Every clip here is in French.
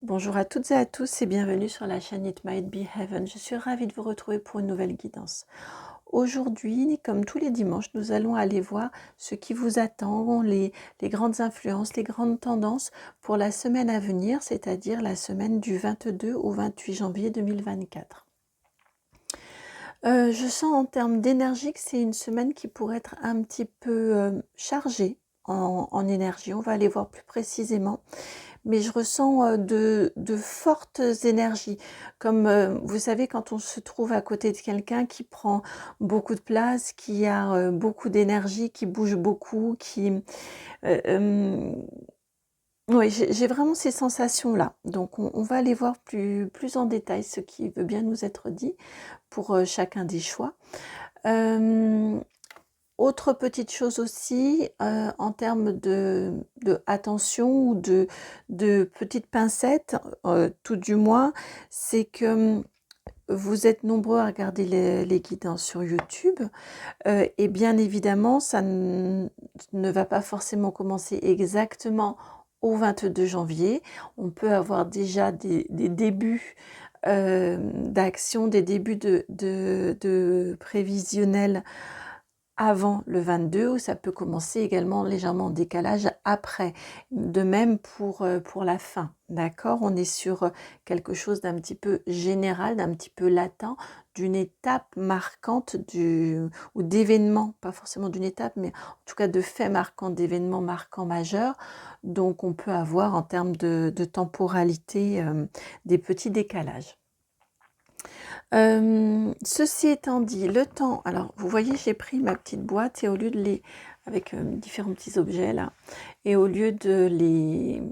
Bonjour à toutes et à tous et bienvenue sur la chaîne It Might Be Heaven. Je suis ravie de vous retrouver pour une nouvelle guidance. Aujourd'hui, comme tous les dimanches, nous allons aller voir ce qui vous attend, les grandes influences, les grandes tendances pour la semaine à venir, c'est-à-dire la semaine du 22 au 28 janvier 2024. Je sens en termes d'énergie que c'est une semaine qui pourrait être un petit peu chargée en énergie. On va aller voir plus précisément. Mais je ressens de fortes énergies. Comme vous savez, quand on se trouve à côté de quelqu'un qui prend beaucoup de place, qui a beaucoup d'énergie, qui bouge beaucoup, euh, euh, oui, j'ai vraiment ces sensations-là. Donc, on va aller voir plus en détail ce qui veut bien nous être dit pour chacun des choix. Autre petite chose aussi, en termes de attention ou de petites pincettes, tout du moins, c'est que vous êtes nombreux à regarder les guidances sur YouTube, et bien évidemment, ça ne va pas forcément commencer exactement au 22 janvier. On peut avoir déjà des débuts d'action, des débuts de prévisionnel avant le 22, ou ça peut commencer également légèrement en décalage après. De même pour la fin, d'accord? On est sur quelque chose d'un petit peu général, d'un petit peu latent, d'une étape marquante ou d'événements, pas forcément d'une étape, mais en tout cas de faits marquants, d'événements marquants majeurs. Donc on peut avoir en termes de temporalité des petits décalages. Ceci étant dit, le temps, alors vous voyez, j'ai pris ma petite boîte et au lieu de avec différents petits objets là, et au lieu de les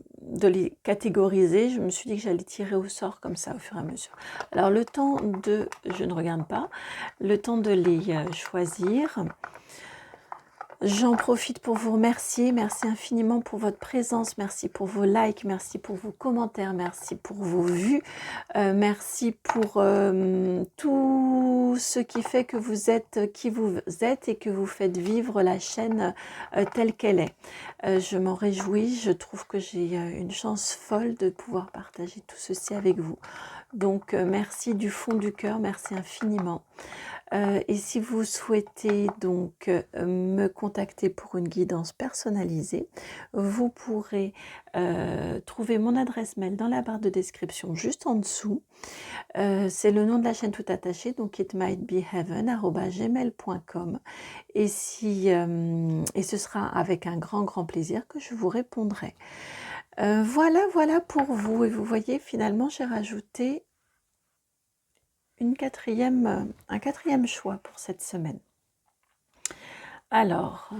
catégoriser, je me suis dit que j'allais tirer au sort comme ça au fur et à mesure. Alors le temps je ne regarde pas, le temps de les choisir. J'en profite pour vous remercier. Merci infiniment pour votre présence. Merci pour vos likes. Merci pour vos commentaires. Merci pour vos vues. Merci pour tout ce qui fait que vous êtes qui vous êtes et que vous faites vivre la chaîne telle qu'elle est. Je m'en réjouis. Je trouve que j'ai une chance folle de pouvoir partager tout ceci avec vous. Donc, merci du fond du cœur. Merci infiniment. Et si vous souhaitez donc me contacter pour une guidance personnalisée, vous pourrez trouver mon adresse mail dans la barre de description juste en dessous. C'est le nom de la chaîne tout attaché, donc itmightbeheaven@gmail.com. Et et ce sera avec un grand plaisir que je vous répondrai. Voilà pour vous. Et vous voyez, finalement, j'ai rajouté un quatrième choix pour cette semaine. Alors,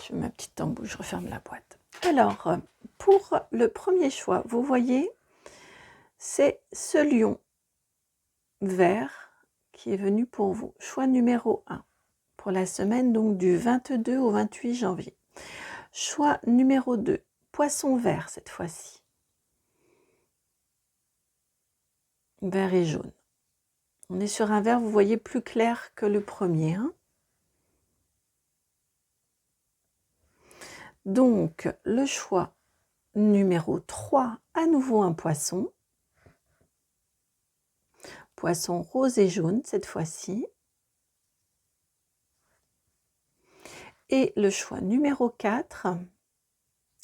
je mets ma petite tambouille, je referme la boîte. Alors, pour le premier choix, vous voyez, c'est ce lion vert qui est venu pour vous. Choix numéro 1 pour la semaine donc du 22 au 28 janvier. Choix numéro 2, poisson vert cette fois-ci. Vert et jaune. On est sur un vert, vous voyez, plus clair que le premier. Donc, le choix numéro 3, à nouveau un poisson. Poisson rose et jaune cette fois-ci. Et le choix numéro 4,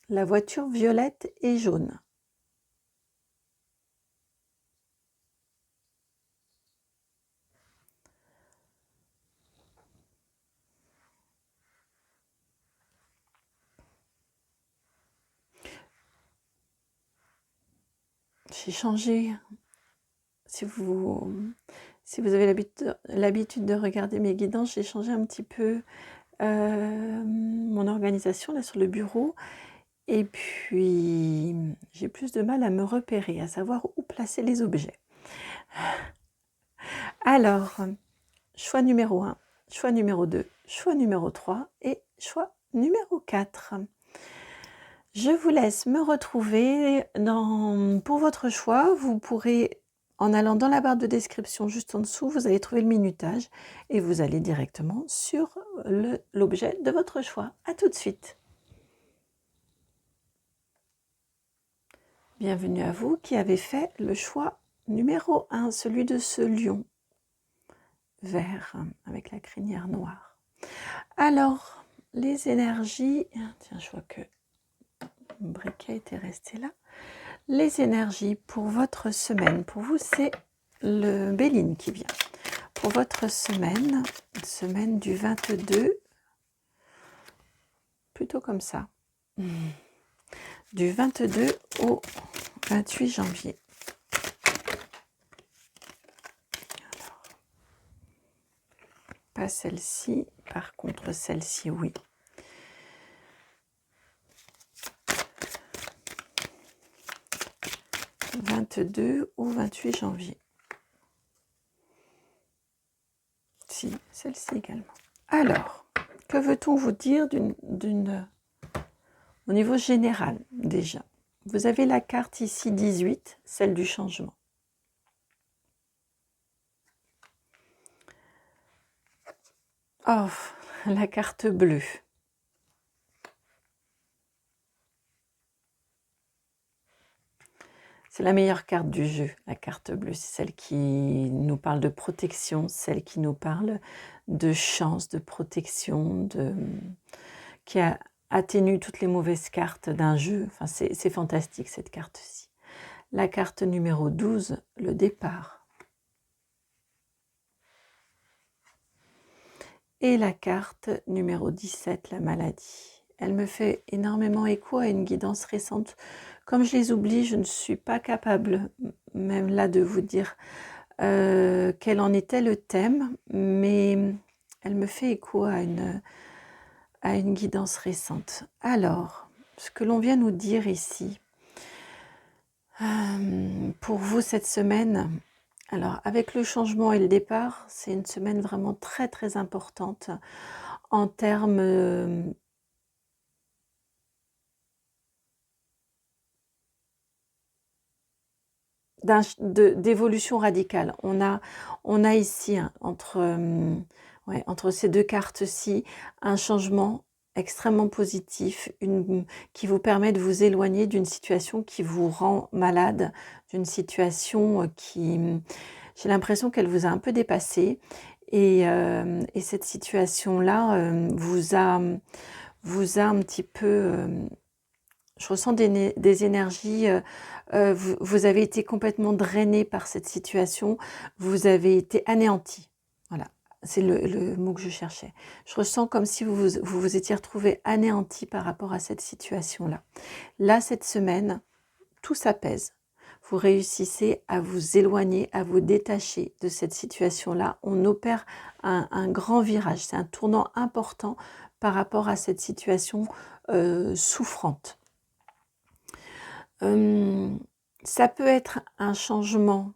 la voiture violette et jaune. J'ai changé, si vous avez l'habitude de regarder mes guidances, j'ai changé un petit peu mon organisation là sur le bureau. Et puis, j'ai plus de mal à me repérer, à savoir où placer les objets. Alors, choix numéro 1, choix numéro 2, choix numéro 3 et choix numéro 4. Je vous laisse me retrouver pour votre choix. Vous pourrez En allant dans la barre de description juste en dessous, vous allez trouver le minutage et vous allez directement sur l'objet de votre choix. À tout de suite. Bienvenue à vous qui avez fait le choix numéro 1, celui de ce lion vert avec la crinière noire. Alors, les énergies... Tiens, je vois que mon briquet était resté là. Les énergies pour votre semaine. Pour vous, c'est le Béline qui vient. Pour votre semaine du 22, plutôt comme ça, du 22 au 28 janvier. Alors, pas celle-ci, par contre celle-ci, oui. « 22 au 28 janvier. Si, celle-ci également. Alors, que veut-on vous dire au niveau général déjà? Vous avez la carte ici 18, celle du changement. Oh, la carte bleue. C'est la meilleure carte du jeu, la carte bleue. C'est celle qui nous parle de protection, celle qui nous parle de chance, de protection, qui atténue toutes les mauvaises cartes d'un jeu. Enfin, c'est fantastique cette carte-ci. La carte numéro 12, le départ. Et la carte numéro 17, la maladie. Elle me fait énormément écho à une guidance récente. Comme je les oublie, je ne suis pas capable, même là, de vous dire quel en était le thème, mais elle me fait écho à une guidance récente. Alors, ce que l'on vient nous dire ici, pour vous cette semaine, alors avec le changement et le départ, c'est une semaine vraiment très très importante en termes d'évolution radicale. On a ici, entre ces deux cartes-ci, un changement extrêmement positif, qui vous permet de vous éloigner d'une situation qui vous rend malade, d'une situation qui, j'ai l'impression qu'elle vous a un peu dépassé, et cette situation-là vous a un petit peu... je ressens des énergies, vous avez été complètement drainé par cette situation, vous avez été anéanti. Voilà, c'est le mot que je cherchais. Je ressens comme si vous étiez retrouvé anéanti par rapport à cette situation-là. Là, cette semaine, tout s'apaise. Vous réussissez à vous éloigner, à vous détacher de cette situation-là. On opère un grand virage, c'est un tournant important par rapport à cette situation souffrante. Ça peut être un changement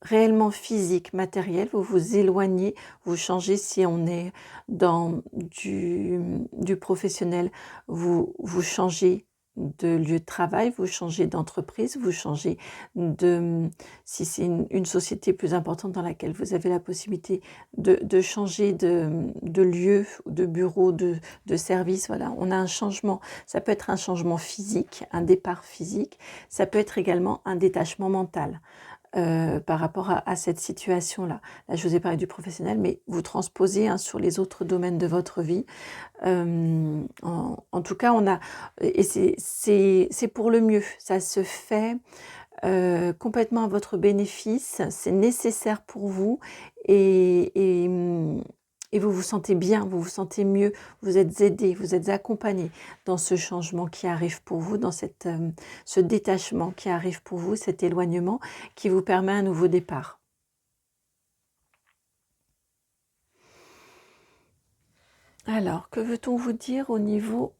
réellement physique, matériel, vous vous éloignez, vous changez si on est dans du professionnel, vous changez de lieu de travail, vous changez d'entreprise, vous changez si c'est une société plus importante dans laquelle vous avez la possibilité de changer de lieu, de bureau, de service, voilà, on a un changement. Ça peut être un changement physique, un départ physique, ça peut être également un détachement mental. Par rapport à cette situation-là. Là, je vous ai parlé du professionnel, mais vous transposez sur les autres domaines de votre vie. En tout cas, et c'est pour le mieux. Ça se fait complètement à votre bénéfice. C'est nécessaire pour vous et vous vous sentez bien, vous vous sentez mieux, vous êtes aidé, vous êtes accompagné dans ce changement qui arrive pour vous, dans ce détachement qui arrive pour vous, cet éloignement qui vous permet un nouveau départ. Alors, que veut-on vous dire au niveau...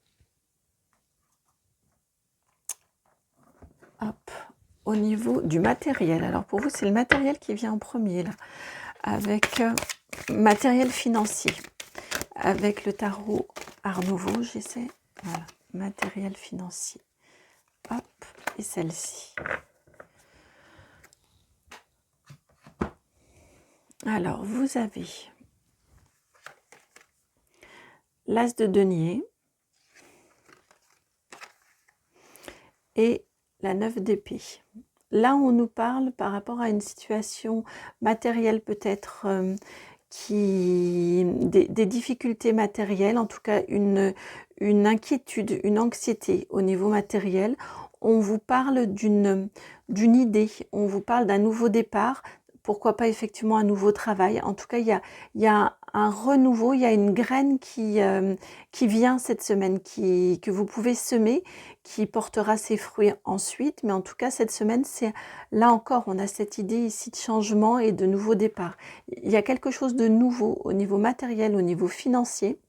au niveau du matériel? Alors pour vous, c'est le matériel qui vient en premier, là, avec matériel financier. Avec le tarot Art Nouveau, j'essaie. Voilà, matériel financier. Hop, et celle-ci. Alors, vous avez l'as de denier et la 9 d'épée. Là, on nous parle par rapport à une situation matérielle peut-être des difficultés matérielles, en tout cas une inquiétude, une anxiété au niveau matériel. On vous parle d'une idée, on vous parle d'un nouveau départ, pourquoi pas effectivement un nouveau travail. En tout cas, il y a un renouveau, il y a une graine qui vient cette semaine, que vous pouvez semer, qui portera ses fruits ensuite. Mais en tout cas, cette semaine, c'est là encore, on a cette idée ici de changement et de nouveau départ. Il y a quelque chose de nouveau au niveau matériel, au niveau financier,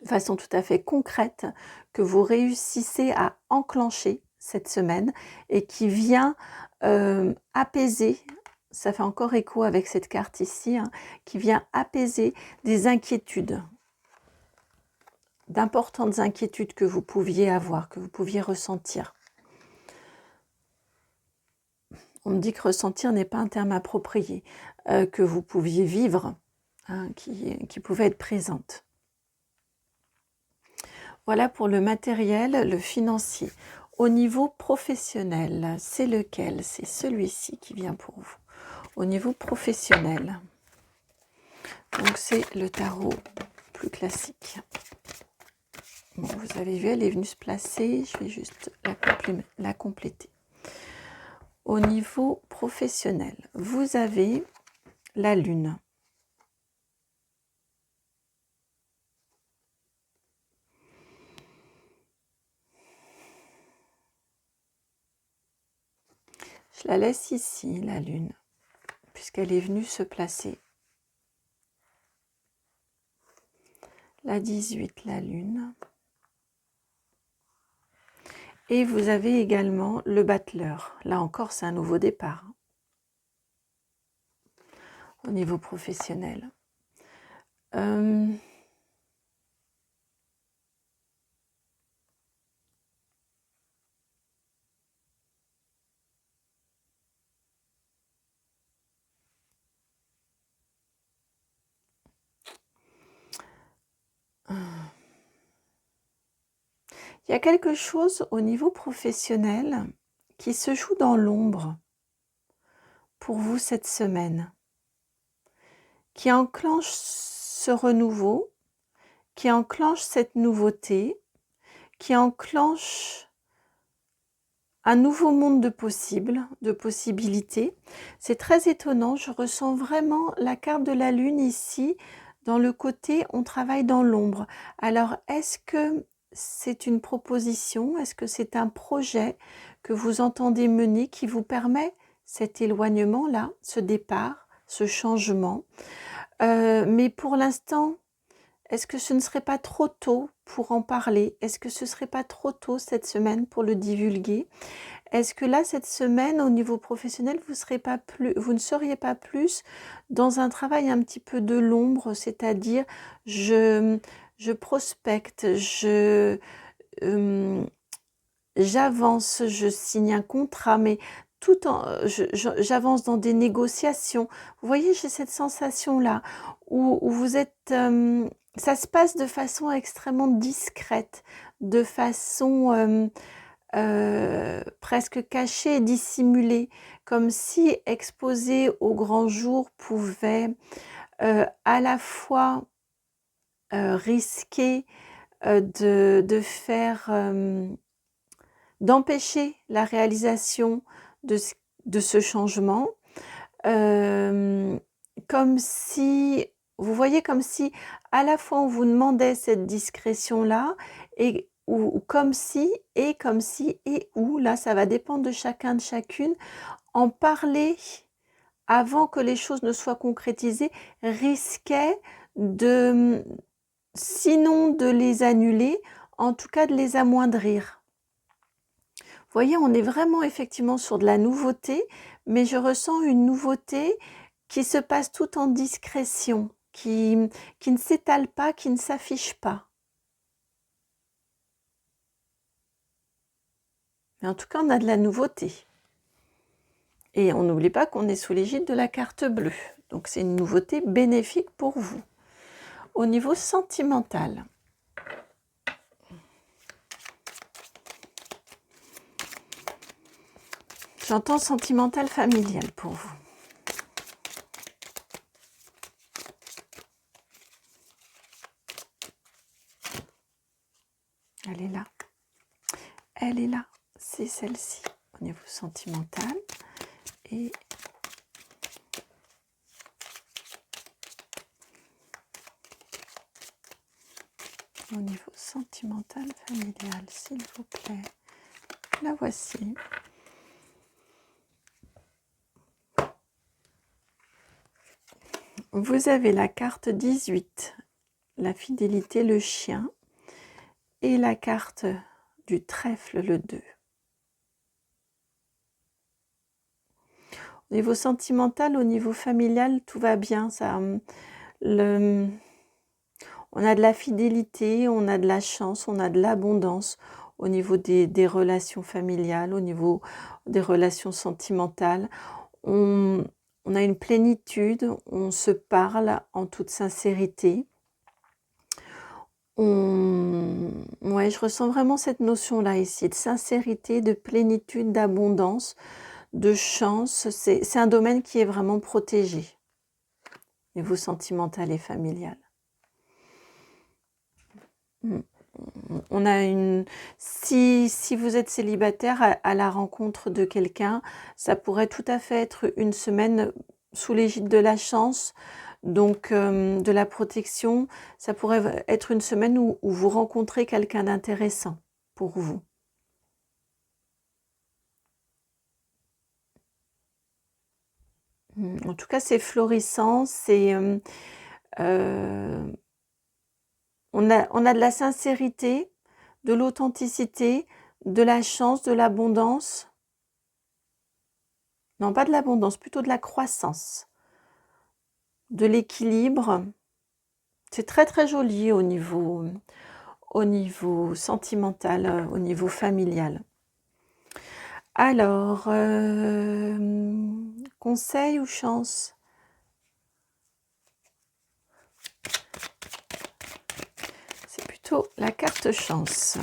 de façon tout à fait concrète, que vous réussissez à enclencher cette semaine et qui vient apaiser, ça fait encore écho avec cette carte ici, hein, qui vient apaiser des inquiétudes, d'importantes inquiétudes que vous pouviez avoir, que vous pouviez ressentir. On me dit que ressentir n'est pas un terme approprié, que vous pouviez vivre, hein, qui pouvait être présente. Voilà pour le matériel, le financier. Au niveau professionnel, c'est lequel? C'est celui-ci qui vient pour vous. Au niveau professionnel, donc c'est le tarot plus classique. Bon, vous avez vu, elle est venue se placer. Je vais juste la compléter. Au niveau professionnel, vous avez la lune. Je la laisse ici, la lune, puisqu'elle est venue se placer. La 18, la lune. Et vous avez également le battleur. Là encore, c'est un nouveau départ au niveau professionnel. Il y a quelque chose au niveau professionnel qui se joue dans l'ombre pour vous cette semaine, qui enclenche ce renouveau, qui enclenche cette nouveauté, qui enclenche un nouveau monde de possibles, de possibilités. C'est très étonnant, je ressens vraiment la carte de la lune ici, dans le côté on travaille dans l'ombre. Alors est-ce que c'est une proposition, est-ce que c'est un projet que vous entendez mener qui vous permet cet éloignement-là, ce départ, ce changement? Mais pour l'instant, est-ce que ce ne serait pas trop tôt pour en parler? Est-ce que ce ne serait pas trop tôt cette semaine pour le divulguer? Est-ce que là, cette semaine, au niveau professionnel, vous ne seriez pas plus dans un travail un petit peu de l'ombre, c'est-à-dire je prospecte, j'avance, je signe un contrat, mais j'avance dans des négociations. Vous voyez, j'ai cette sensation-là où vous êtes... ça se passe de façon extrêmement discrète, de façon presque cachée et dissimulée, comme si exposer au grand jour pouvait à la fois risquer de faire... d'empêcher la réalisation de ce changement, comme si, vous voyez, comme si à la fois on vous demandait cette discrétion-là, ou comme si, et où, là ça va dépendre de chacun, de chacune, en parler avant que les choses ne soient concrétisées, risquait de, sinon de les annuler, en tout cas de les amoindrir. Vous voyez, on est vraiment effectivement sur de la nouveauté, mais je ressens une nouveauté qui se passe tout en discrétion, qui ne s'étale pas, qui ne s'affiche pas. Mais en tout cas, on a de la nouveauté. Et on n'oublie pas qu'on est sous l'égide de la carte bleue. Donc c'est une nouveauté bénéfique pour vous. Au niveau sentimental, j'entends sentimental familial pour vous. Elle est là. Elle est là. C'est celle-ci au niveau sentimental. Et au niveau sentimental familial, s'il vous plaît. La voici. Vous avez la carte 18, la fidélité, le chien, et la carte du trèfle, le 2. Au niveau sentimental, au niveau familial, tout va bien. On a de la fidélité, on a de la chance, on a de l'abondance au niveau des relations familiales, au niveau des relations sentimentales. On a une plénitude, on se parle en toute sincérité. Ouais, je ressens vraiment cette notion-là ici, de sincérité, de plénitude, d'abondance, de chance. C'est un domaine qui est vraiment protégé, niveau sentimental et familial. On a si vous êtes célibataire à la rencontre de quelqu'un, ça pourrait tout à fait être une semaine sous l'égide de la chance, donc de la protection. Ça pourrait être une semaine où vous rencontrez quelqu'un d'intéressant pour vous. En tout cas, c'est florissant, on a de la sincérité, de l'authenticité, de la chance, de l'abondance. Non, pas de l'abondance, plutôt de la croissance, de l'équilibre. C'est très très joli au niveau sentimental, au niveau familial. Alors, conseil ou chance? C'est plutôt la carte chance.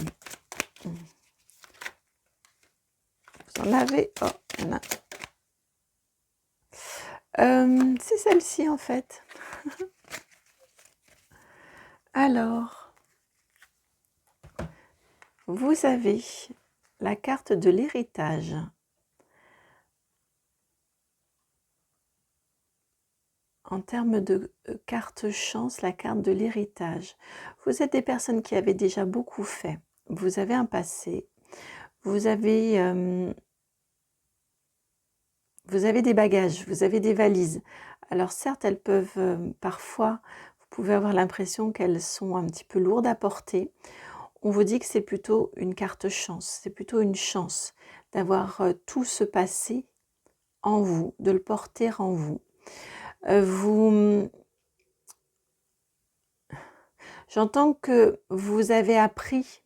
Vous en avez? Oh, il y en a. C'est celle-ci en fait. Alors, vous avez la carte de l'héritage. En termes de carte chance, la carte de l'héritage. Vous êtes des personnes qui avaient déjà beaucoup fait. Vous avez un passé. Vous avez des bagages, vous avez des valises. Alors certes, elles peuvent parfois, vous pouvez avoir l'impression qu'elles sont un petit peu lourdes à porter. On vous dit que c'est plutôt une carte chance, c'est plutôt une chance d'avoir tout ce passé en vous, de le porter en vous. J'entends que vous avez appris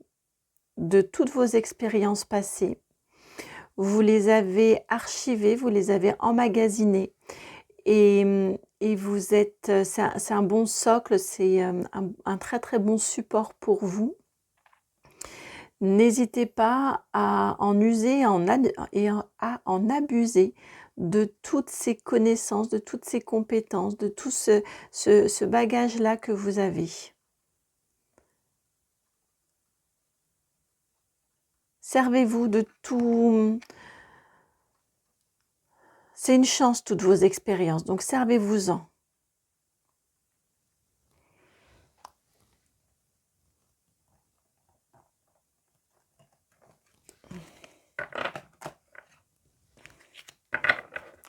de toutes vos expériences passées. Vous les avez archivées, vous les avez emmagasinées. Et vous êtes, c'est un bon socle, c'est un très très bon support pour vous. N'hésitez pas à en user et à en abuser de toutes ces connaissances, de toutes ces compétences, de tout ce bagage-là que vous avez. Servez-vous de tout. C'est une chance, toutes vos expériences, donc servez-vous-en.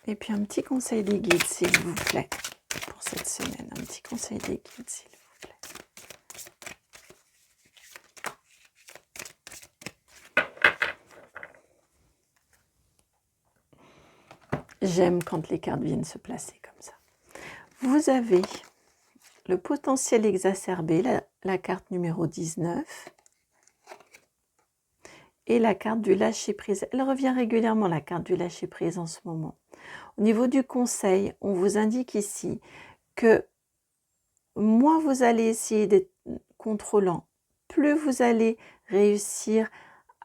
Et puis un petit conseil des guides, s'il vous plaît, pour cette semaine. Un petit conseil des guides, s'il vous plaît. J'aime quand les cartes viennent se placer comme ça. Vous avez le potentiel exacerbé, la carte numéro 19. Et la carte du lâcher-prise. Elle revient régulièrement, la carte du lâcher-prise en ce moment. Au niveau du conseil, on vous indique ici que moins vous allez essayer d'être contrôlant, plus vous allez réussir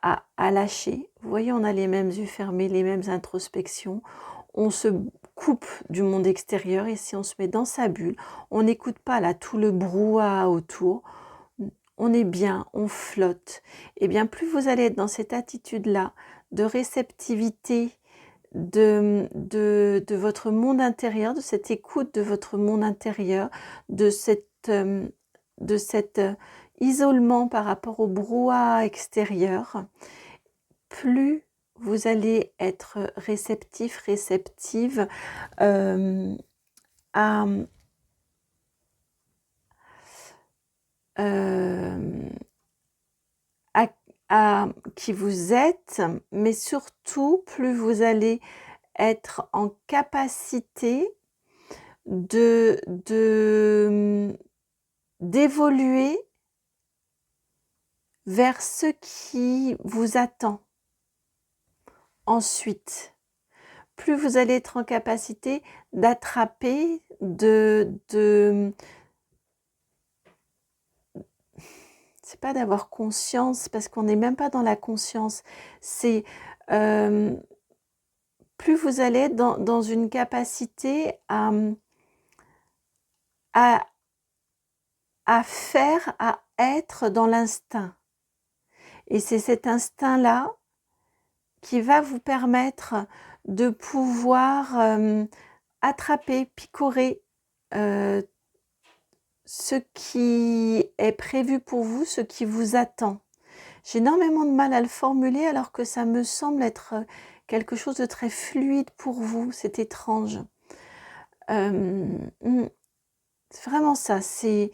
à lâcher. Vous voyez, on a les mêmes yeux fermés, les mêmes introspections. On se coupe du monde extérieur et si on se met dans sa bulle, on n'écoute pas là tout le brouhaha autour. On est bien, on flotte. Et bien plus vous allez être dans cette attitude-là de réceptivité de votre monde intérieur, de cette écoute de votre monde intérieur, de cet isolement par rapport au brouhaha extérieur, plus vous allez être réceptif, réceptive à qui vous êtes, mais surtout plus vous allez être en capacité d'évoluer vers ce qui vous attend. Ensuite, plus vous allez être en capacité d'attraper, c'est pas d'avoir conscience, parce qu'on n'est même pas dans la conscience, c'est plus vous allez être dans une capacité à faire, à être dans l'instinct. Et c'est cet instinct-là qui va vous permettre de pouvoir attraper, picorer ce qui est prévu pour vous, ce qui vous attend. J'ai énormément de mal à le formuler alors que ça me semble être quelque chose de très fluide pour vous. C'est étrange. C'est vraiment ça. C'est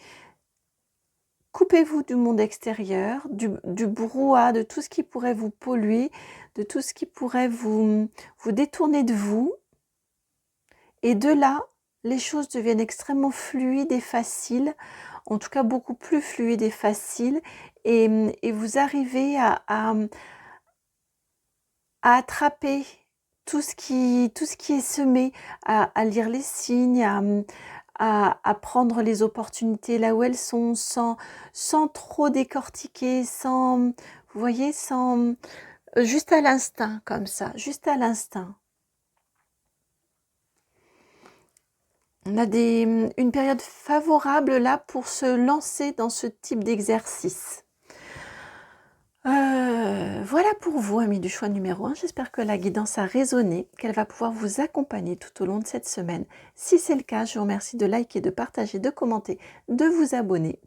coupez-vous du monde extérieur, du brouhaha, de tout ce qui pourrait vous polluer, de tout ce qui pourrait vous détourner de vous. Et de là, les choses deviennent extrêmement fluides et faciles, en tout cas beaucoup plus fluides et faciles, et vous arrivez à attraper tout ce qui est semé, à lire les signes, à prendre les opportunités là où elles sont, sans trop décortiquer, vous voyez, juste à l'instinct comme ça, juste à l'instinct. On a une période favorable là pour se lancer dans ce type d'exercice. Voilà pour vous, amis du choix numéro 1. J'espère que la guidance a résonné, qu'elle va pouvoir vous accompagner tout au long de cette semaine. Si c'est le cas, je vous remercie de liker, de partager, de commenter, de vous abonner.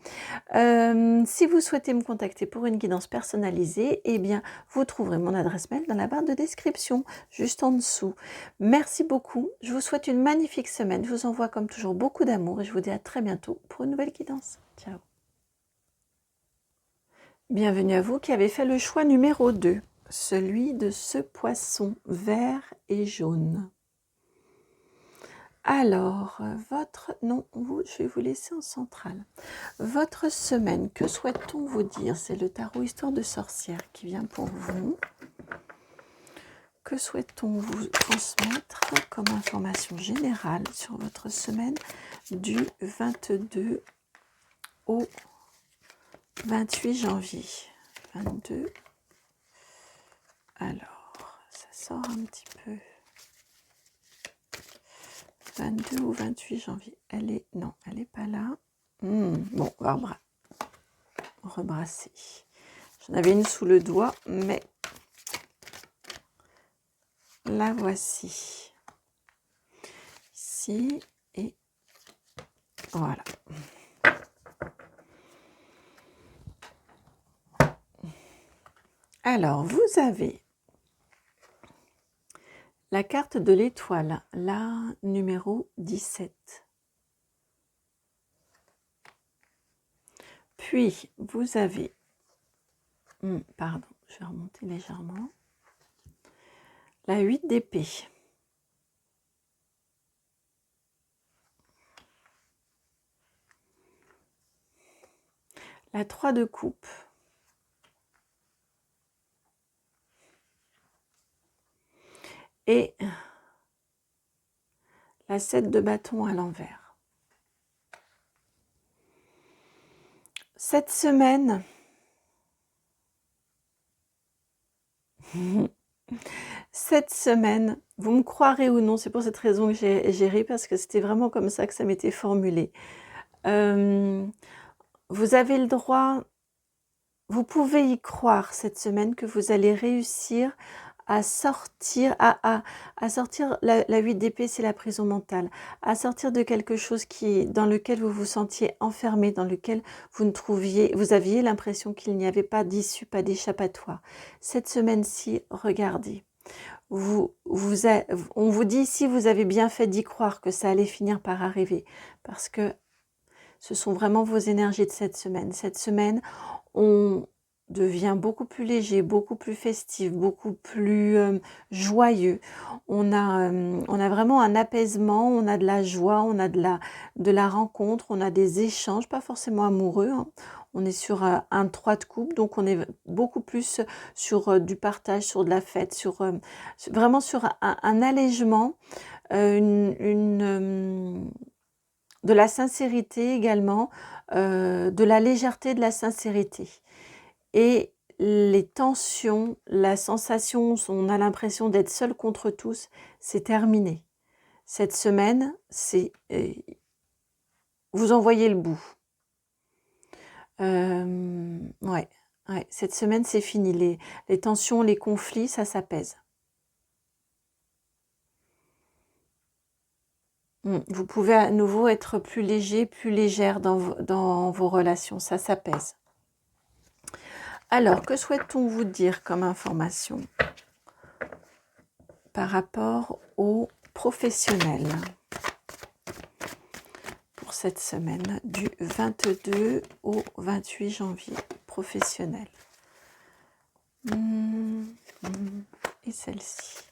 Si vous souhaitez me contacter pour une guidance personnalisée, eh bien, vous trouverez mon adresse mail dans la barre de description, juste en dessous. Merci beaucoup. Je vous souhaite une magnifique semaine. Je vous envoie comme toujours beaucoup d'amour et je vous dis à très bientôt pour une nouvelle guidance. Ciao. Bienvenue à vous qui avez fait le choix numéro 2, celui de ce poisson vert et jaune. Alors, je vais vous laisser en centrale. Votre semaine, que souhaite-t-on vous dire? C'est le tarot Histoire de sorcière qui vient pour vous. Que souhaite-t-on vous transmettre comme information générale sur votre semaine du 22 au 28 janvier 22. Alors, ça sort un petit peu. 22 ou 28 janvier. Non, elle n'est pas là. Bon, on va rebrasser. J'en avais une sous le doigt, mais la voici. Ici, et voilà. Alors, vous avez la carte de l'étoile, la numéro 17. Puis, vous avez... pardon, je vais remonter légèrement. La 8 d'épée. La 3 de coupe. Et la 7 de bâton à l'envers. Cette semaine, vous me croirez ou non, c'est pour cette raison que j'ai ri, parce que c'était vraiment comme ça que ça m'était formulé. Vous avez le droit, vous pouvez y croire cette semaine que vous allez réussir à sortir, à sortir, la 8 d'épée, c'est la prison mentale, à sortir de quelque chose dans lequel vous vous sentiez enfermé, dans lequel vous aviez l'impression qu'il n'y avait pas d'issue, pas d'échappatoire. Cette semaine-ci, regardez, on vous dit ici, vous avez bien fait d'y croire que ça allait finir par arriver, parce que ce sont vraiment vos énergies de cette semaine. Cette semaine, on devient beaucoup plus léger, beaucoup plus festif, beaucoup plus joyeux. On a vraiment un apaisement, on a de la joie, on a de la rencontre, on a des échanges, pas forcément amoureux, hein. On est sur un 3 de coupe, donc on est beaucoup plus sur du partage, sur de la fête, vraiment sur un allègement, de la sincérité également, de la légèreté, de la sincérité. Et les tensions, la sensation, on a l'impression d'être seul contre tous, c'est terminé. Cette semaine, vous en voyez le bout. Ouais, cette semaine, c'est fini. Les tensions, les conflits, ça s'apaise. Vous pouvez à nouveau être plus léger, plus légère dans vos relations, ça s'apaise. Alors, que souhaite-t-on vous dire comme information par rapport aux professionnels pour cette semaine du 22 au 28 janvier, professionnels. Et celle-ci.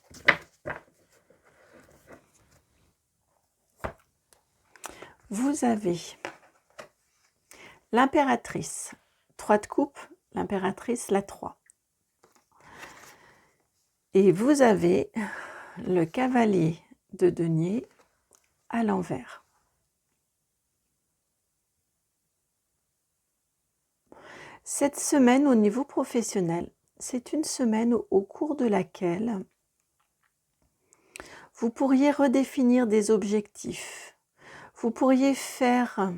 Vous avez l'impératrice, 3 de coupe, l'impératrice, la 3. Et vous avez le cavalier de denier à l'envers. Cette semaine, au niveau professionnel, c'est une semaine au cours de laquelle vous pourriez redéfinir des objectifs. Vous pourriez faire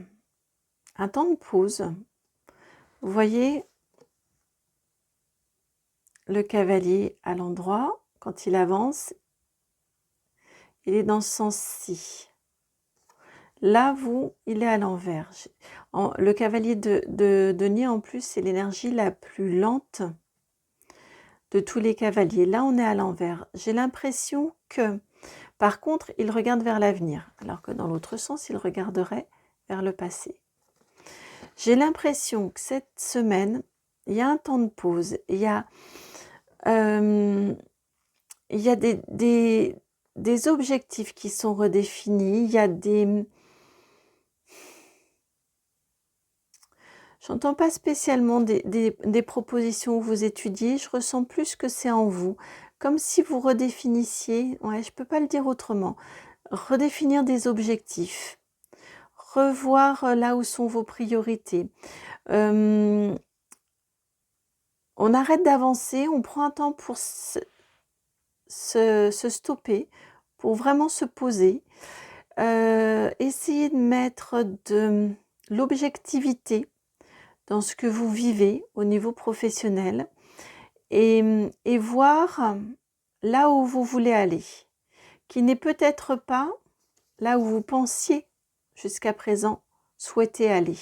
un temps de pause. Vous voyez le cavalier à l'endroit, quand il avance, il est dans ce sens-ci. Là, il est à l'envers. Le cavalier de denier, en plus, c'est l'énergie la plus lente de tous les cavaliers. Là, on est à l'envers. J'ai l'impression que, par contre, il regarde vers l'avenir, alors que dans l'autre sens, il regarderait vers le passé. J'ai l'impression que cette semaine, il y a un temps de pause, il y a des objectifs qui sont redéfinis, il y a j'entends pas spécialement des propositions que vous étudiez, je ressens plus que c'est en vous, comme si vous redéfinissiez, je peux pas le dire autrement, redéfinir des objectifs, revoir là où sont vos priorités. On arrête d'avancer, on prend un temps pour se stopper, pour vraiment se poser, essayer de mettre de l'objectivité dans ce que vous vivez au niveau professionnel et voir là où vous voulez aller, qui n'est peut-être pas là où vous pensiez jusqu'à présent souhaiter aller.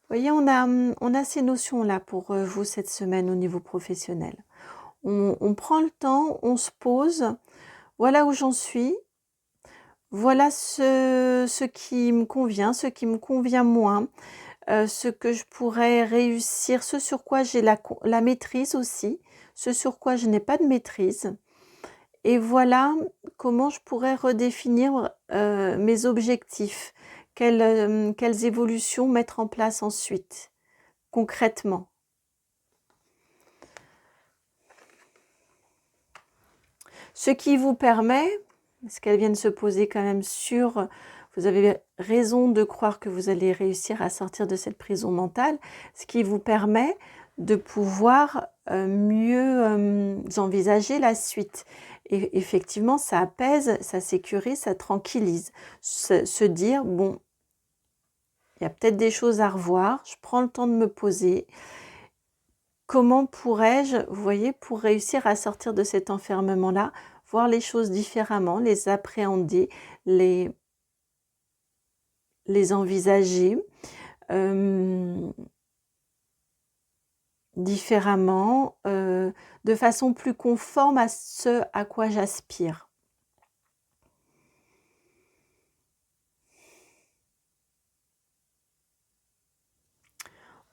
Vous voyez, on a ces notions-là pour vous cette semaine au niveau professionnel. On prend le temps, on se pose, voilà où j'en suis, voilà ce qui me convient, ce qui me convient moins, ce que je pourrais réussir, ce sur quoi j'ai la maîtrise aussi, ce sur quoi je n'ai pas de maîtrise. Et voilà comment je pourrais redéfinir mes objectifs, quelles évolutions mettre en place ensuite, concrètement. Ce qui vous permet Parce qu'elles viennent se poser quand même sur... Vous avez raison de croire que vous allez réussir à sortir de cette prison mentale, ce qui vous permet de pouvoir mieux envisager la suite. Et effectivement, ça apaise, ça sécurise, ça tranquillise. Se dire, bon, il y a peut-être des choses à revoir, je prends le temps de me poser. Comment pourrais-je, vous voyez, pour réussir à sortir de cet enfermement-là, voir les choses différemment, les appréhender, les envisager différemment, de façon plus conforme à ce à quoi j'aspire.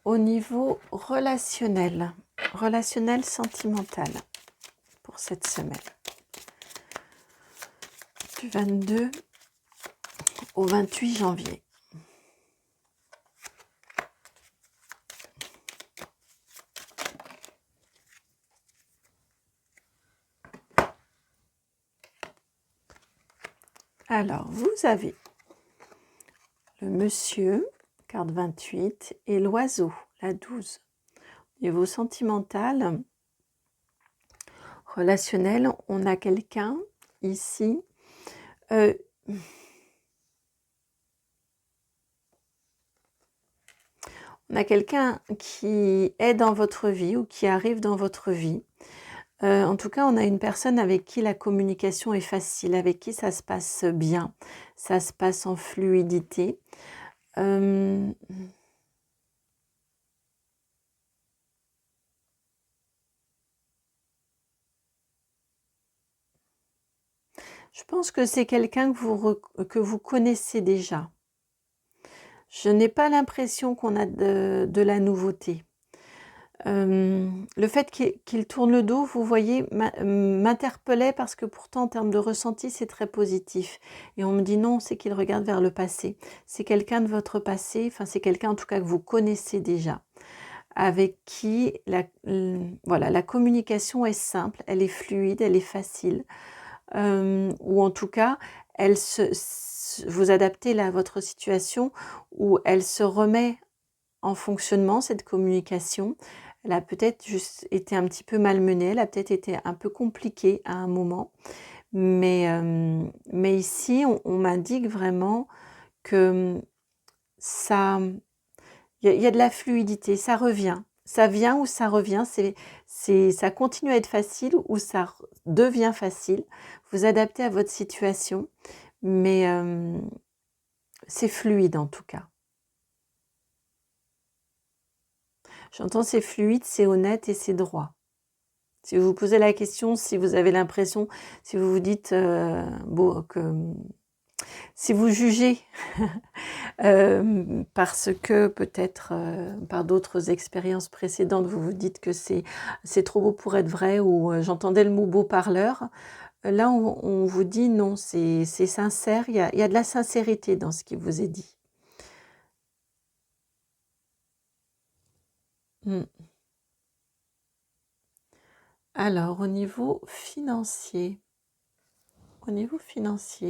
Au niveau relationnel sentimental pour cette semaine, du 22 au 28 janvier. Alors, vous avez le monsieur, carte 28, et l'oiseau, la 12. Niveau sentimental, relationnel, on a quelqu'un ici. On a quelqu'un qui est dans votre vie ou qui arrive dans votre vie. En tout cas, on a une personne avec qui la communication est facile, avec qui ça se passe bien, ça se passe en fluidité. Je pense que c'est quelqu'un que vous connaissez déjà. Je n'ai pas l'impression qu'on a de la nouveauté. Le fait qu'il tourne le dos, vous voyez, m'interpellait parce que pourtant en termes de ressenti, c'est très positif. Et on me dit non, c'est qu'il regarde vers le passé. C'est quelqu'un de votre passé, enfin c'est quelqu'un en tout cas que vous connaissez déjà, avec qui voilà, la communication est simple, elle est fluide, elle est facile. Ou en tout cas, vous adaptez là à votre situation où elle se remet en fonctionnement, cette communication. Elle a peut-être juste été un petit peu malmenée, elle a peut-être été un peu compliquée à un moment. Mais ici, on m'indique vraiment que ça, il y a de la fluidité, ça revient. Ça vient ou ça revient, ça continue à être facile ou ça devient facile. Vous adaptez à votre situation, mais c'est fluide en tout cas. J'entends c'est fluide, c'est honnête et c'est droit. Si vous vous posez la question, si vous avez l'impression, si vous vous dites, si vous jugez parce que peut-être par d'autres expériences précédentes, vous vous dites que c'est trop beau pour être vrai ou j'entendais le mot beau parleur, là on vous dit non, c'est sincère, il y a de la sincérité dans ce qui vous est dit. Alors, au niveau financier,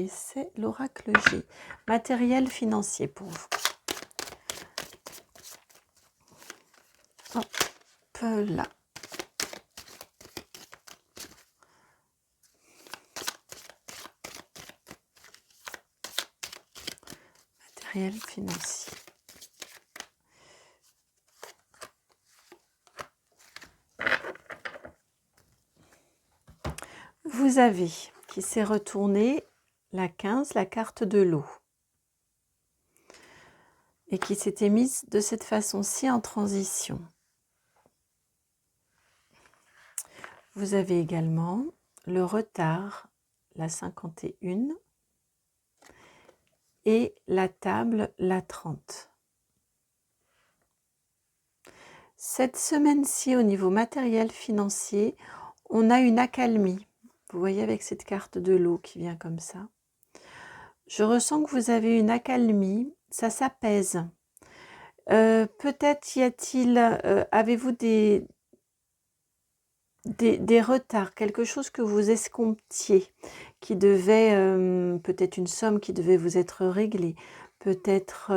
c'est l'oracle G. Matériel financier pour vous. Hop là. Matériel financier. Vous avez, qui s'est retourné, la 15, la carte de l'eau. Et qui s'était mise de cette façon-ci en transition. Vous avez également le retard, la 51, et la table, la 30. Cette semaine-ci, au niveau matériel financier, on a une accalmie. Vous voyez avec cette carte de l'eau qui vient comme ça. Je ressens que vous avez une accalmie, ça s'apaise. Peut-être y a-t-il, avez-vous des des retards, quelque chose que vous escomptiez, qui devait, peut-être une somme qui devait vous être réglée, peut-être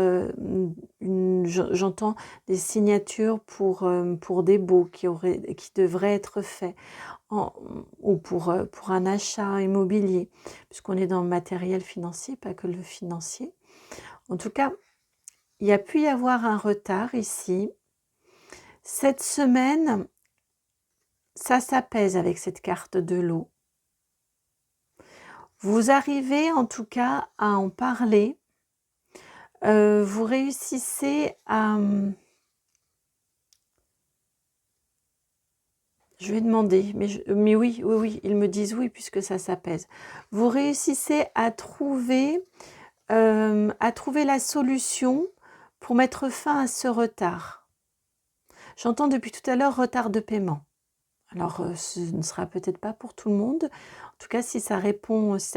j'entends des signatures pour des baux qui devraient être faits, ou pour un achat immobilier, puisqu'on est dans le matériel financier, pas que le financier. En tout cas, il y a pu y avoir un retard ici. Cette semaine, ça s'apaise avec cette carte de l'eau. Vous arrivez en tout cas à en parler. Vous réussissez à... Je vais demander, mais oui, ils me disent oui puisque ça s'apaise. Vous réussissez à trouver la solution pour mettre fin à ce retard. J'entends depuis tout à l'heure retard de paiement. Alors, ce ne sera peut-être pas pour tout le monde. En tout cas, si ça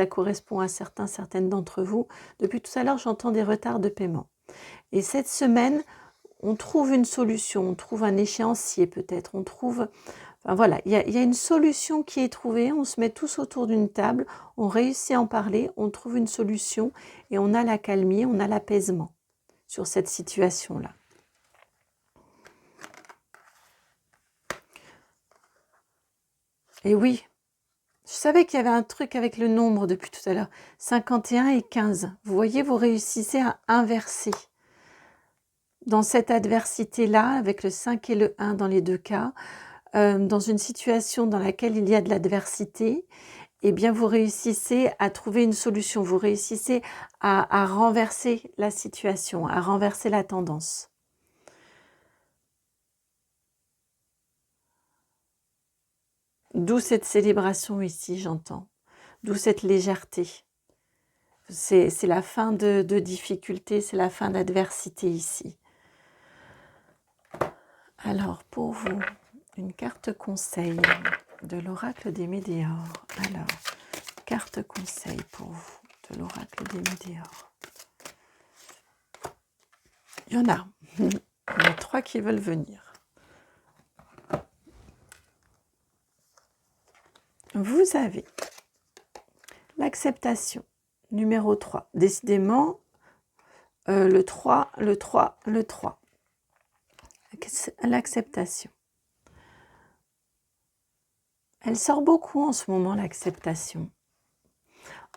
correspond à certaines d'entre vous, depuis tout à l'heure, j'entends des retards de paiement. Et cette semaine, on trouve une solution, on trouve un échéancier peut-être, Enfin voilà, il y a une solution qui est trouvée, on se met tous autour d'une table, on réussit à en parler, on trouve une solution et on a la calmie, on a l'apaisement sur cette situation-là. Et oui, je savais qu'il y avait un truc avec le nombre depuis tout à l'heure. 51 et 15. Vous voyez, vous réussissez à inverser. Dans cette adversité-là, avec le 5 et le 1 dans les deux cas, dans une situation dans laquelle il y a de l'adversité, eh bien, vous réussissez à trouver une solution. Vous réussissez à renverser la situation, à renverser la tendance. D'où cette célébration ici, j'entends. D'où cette légèreté. C'est la fin de difficultés, c'est la fin d'adversité ici. Alors, pour vous, une carte conseil de l'oracle des météores. Alors, carte conseil pour vous de l'oracle des météores. Il y en a. Il y a 3 qui veulent venir. Vous avez l'acceptation, numéro 3. Décidément, le 3. L'acceptation. Elle sort beaucoup en ce moment, l'acceptation.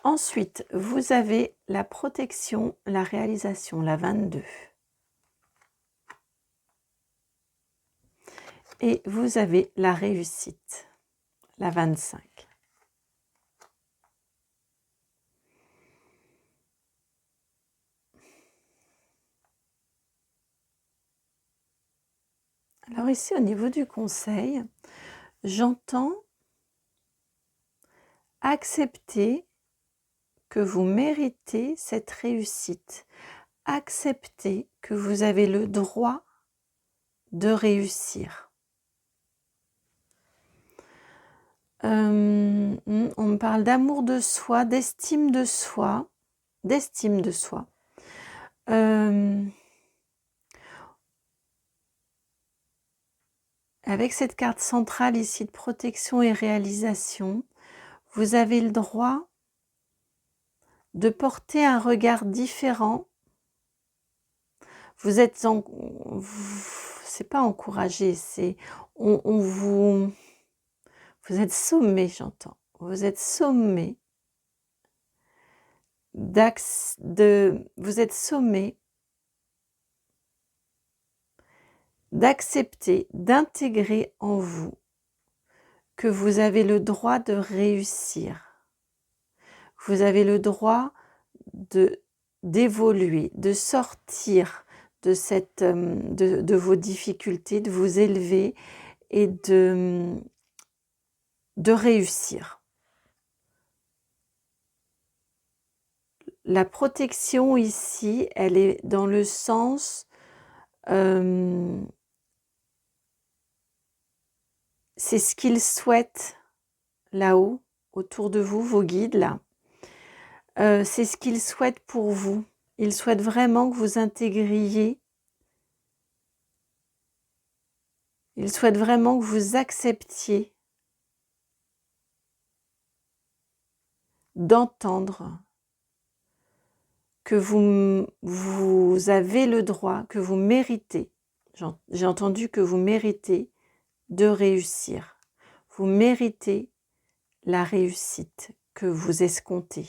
Ensuite, vous avez la protection, la réalisation, la 22. Et vous avez la réussite, la 25. Alors ici, au niveau du conseil, j'entends accepter que vous méritez cette réussite. Accepter que vous avez le droit de réussir. On me parle d'amour de soi, d'estime de soi, avec cette carte centrale ici de protection et réalisation, vous avez le droit de porter un regard différent. Vous êtes c'est pas encouragé, c'est vous êtes sommé, j'entends. Vous êtes sommé d'accepter, d'intégrer en vous que vous avez le droit de réussir. Vous avez le droit d'évoluer, de sortir de vos difficultés, de vous élever et de réussir. La protection ici, elle est dans le sens c'est ce qu'ils souhaitent là-haut, autour de vous, vos guides là. C'est ce qu'ils souhaitent pour vous. Ils souhaitent vraiment que vous intégriez. Ils souhaitent vraiment que vous acceptiez d'entendre que vous avez le droit, que vous méritez. J'ai entendu que vous méritez de réussir. Vous méritez la réussite que vous escomptez.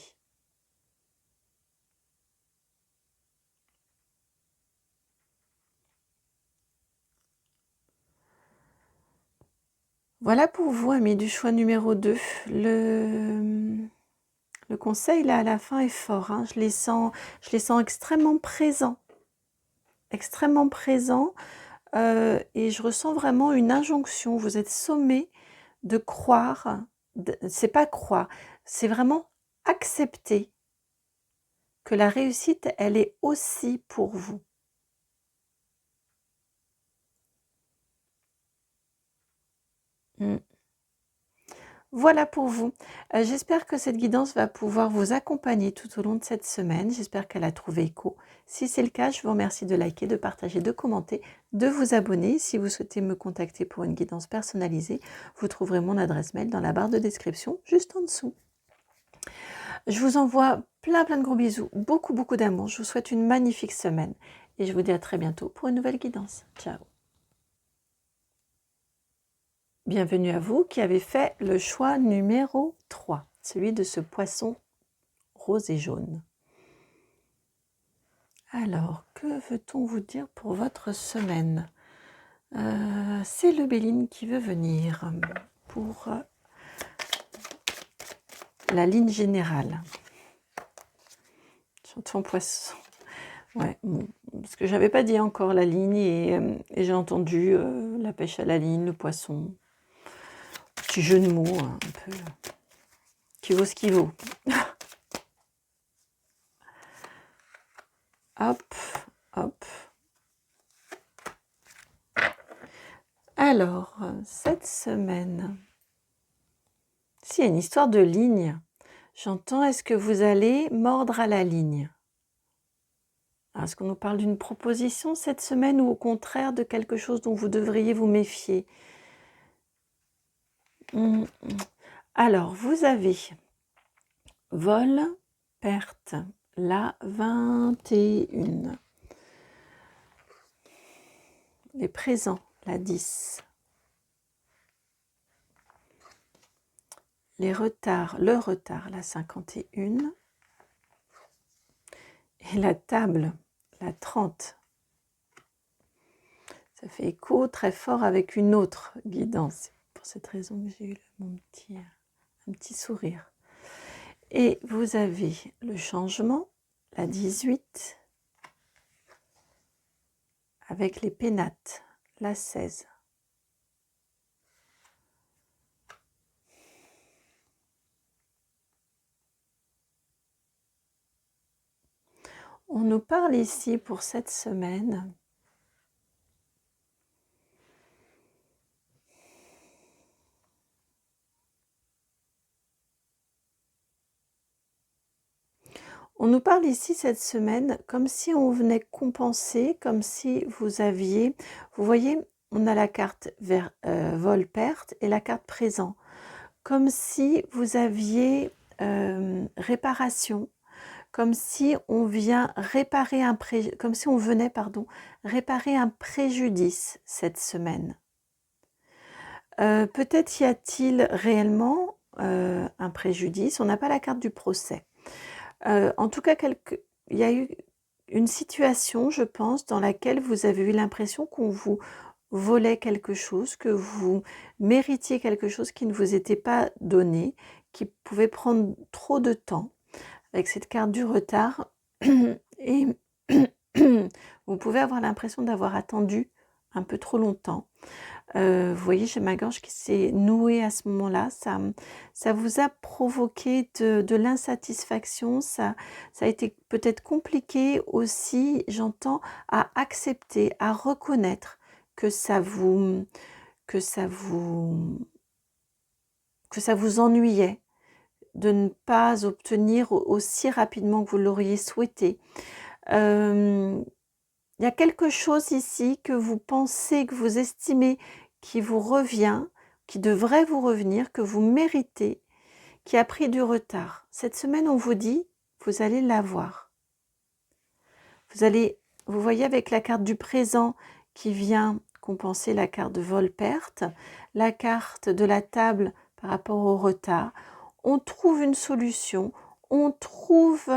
Voilà pour vous, amis du choix numéro 2. Le conseil là à la fin est fort. Hein. Je les sens extrêmement présents. Extrêmement présents. Et je ressens vraiment une injonction. Vous êtes sommé de croire. C'est pas croire, c'est vraiment accepter que la réussite, elle est aussi pour vous. Voilà pour vous. J'espère que cette guidance va pouvoir vous accompagner tout au long de cette semaine. J'espère qu'elle a trouvé écho. Si c'est le cas, je vous remercie de liker, de partager, de commenter, de vous abonner. Si vous souhaitez me contacter pour une guidance personnalisée, vous trouverez mon adresse mail dans la barre de description, juste en dessous. Je vous envoie plein de gros bisous, beaucoup d'amour. Je vous souhaite une magnifique semaine et je vous dis à très bientôt pour une nouvelle guidance. Ciao. Bienvenue à vous qui avez fait le choix numéro 3, celui de ce poisson rose et jaune. Alors, que veut-on vous dire pour votre semaine? C'est le Béline qui veut venir pour la ligne générale. J'entends poisson. Ouais, bon, parce que j'avais pas dit encore la ligne et j'ai entendu la pêche à la ligne, le poisson. Petit jeu de mots un peu qui vaut ce qu'il vaut. Hop, hop. Alors, cette semaine, s'il y a une histoire de ligne, j'entends, est-ce que vous allez mordre à la ligne? Est-ce qu'on nous parle d'une proposition cette semaine ou au contraire de quelque chose dont vous devriez vous méfier? Alors, vous avez vol, perte, la 21. Les présents, la 10. Le retard, la 51. Et la table, la 30. Ça fait écho très fort avec une autre guidance. C'est pour cette raison que j'ai eu un petit sourire. Et vous avez le changement, la 18, avec les pénates, la 16. On nous parle ici pour cette semaine cette semaine comme si on venait compenser, comme si vous aviez, vous voyez, on a la carte vol-perte et la carte présent, comme si vous aviez réparation, comme si on vient réparer réparer un préjudice cette semaine. Peut-être y a-t-il réellement un préjudice, on n'a pas la carte du procès. En tout cas, il y a eu une situation, je pense, dans laquelle vous avez eu l'impression qu'on vous volait quelque chose, que vous méritiez quelque chose qui ne vous était pas donné, qui pouvait prendre trop de temps, avec cette carte du retard. Et vous pouvez avoir l'impression d'avoir attendu un peu trop longtemps. Vous voyez, j'ai ma gorge qui s'est nouée à ce moment-là. Ça vous a provoqué de l'insatisfaction. Ça a été peut-être compliqué aussi, j'entends, à accepter, à reconnaître que ça vous ennuyait de ne pas obtenir aussi rapidement que vous l'auriez souhaité. Il y a quelque chose ici que vous pensez, que vous estimez qui vous revient, qui devrait vous revenir, que vous méritez, qui a pris du retard. Cette semaine, on vous dit, vous allez l'avoir. Vous voyez avec la carte du présent qui vient compenser la carte de vol-perte, la carte de la table par rapport au retard, on trouve une solution, on trouve...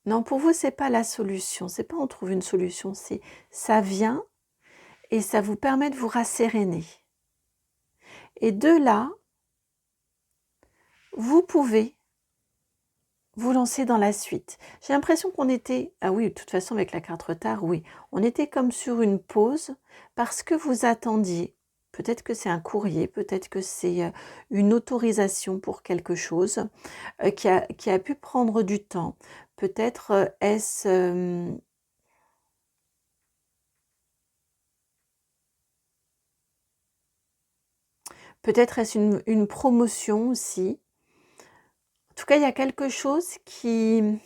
Non, pour vous, c'est pas la solution, c'est pas on trouve une solution, c'est ça vient et ça vous permet de vous rasséréner. Et de là, vous pouvez vous lancer dans la suite. J'ai l'impression qu'on était, ah oui, de toute façon avec la carte retard, oui, on était comme sur une pause parce que vous attendiez. Peut-être que c'est un courrier, peut-être que c'est une autorisation pour quelque chose qui a pu prendre du temps. Peut-être est-ce... peut-être est-ce une promotion aussi. En tout cas, il y a quelque chose qui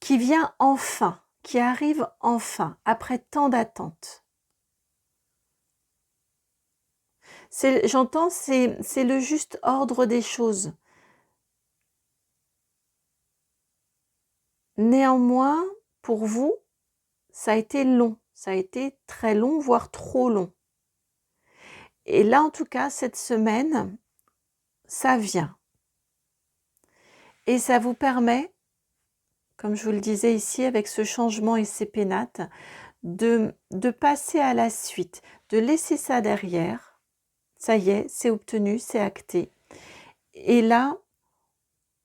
vient enfin, qui arrive enfin, après tant d'attentes. J'entends, c'est le juste ordre des choses. Néanmoins, pour vous, ça a été long, ça a été très long, voire trop long. Et là, en tout cas, cette semaine, ça vient. Et ça vous permet, comme je vous le disais ici, avec ce changement et ces pénates, de passer à la suite, de laisser ça derrière. Ça y est, c'est obtenu, c'est acté. Et là,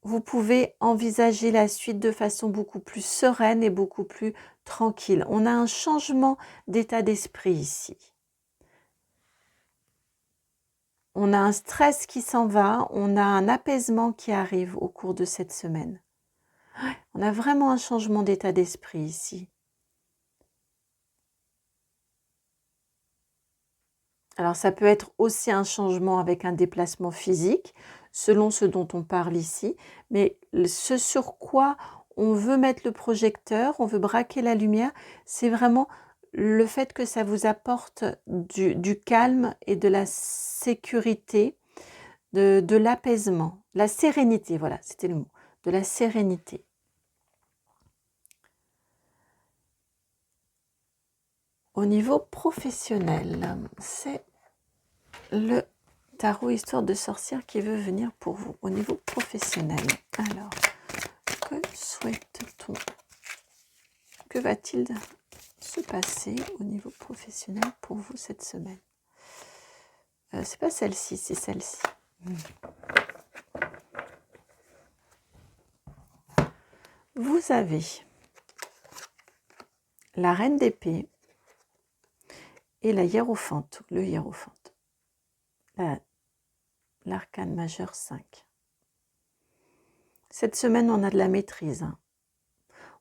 vous pouvez envisager la suite de façon beaucoup plus sereine et beaucoup plus tranquille. On a un changement d'état d'esprit ici. On a un stress qui s'en va, on a un apaisement qui arrive au cours de cette semaine. On a vraiment un changement d'état d'esprit ici. Alors ça peut être aussi un changement avec un déplacement physique, selon ce dont on parle ici, mais ce sur quoi on veut mettre le projecteur, on veut braquer la lumière, c'est vraiment le fait que ça vous apporte du calme et de la sécurité, de l'apaisement, la sérénité, voilà, c'était le mot, de la sérénité. Au niveau professionnel, c'est le tarot histoire de sorcière qui veut venir pour vous au niveau professionnel. Alors, que souhaite-t-on? Que va-t-il se passer au niveau professionnel pour vous cette semaine? C'est pas celle-ci, c'est celle-ci. Vous avez la reine d'épée et la hiérophante, le hiérophante. L'arcane majeur 5. Cette semaine, on a de la maîtrise.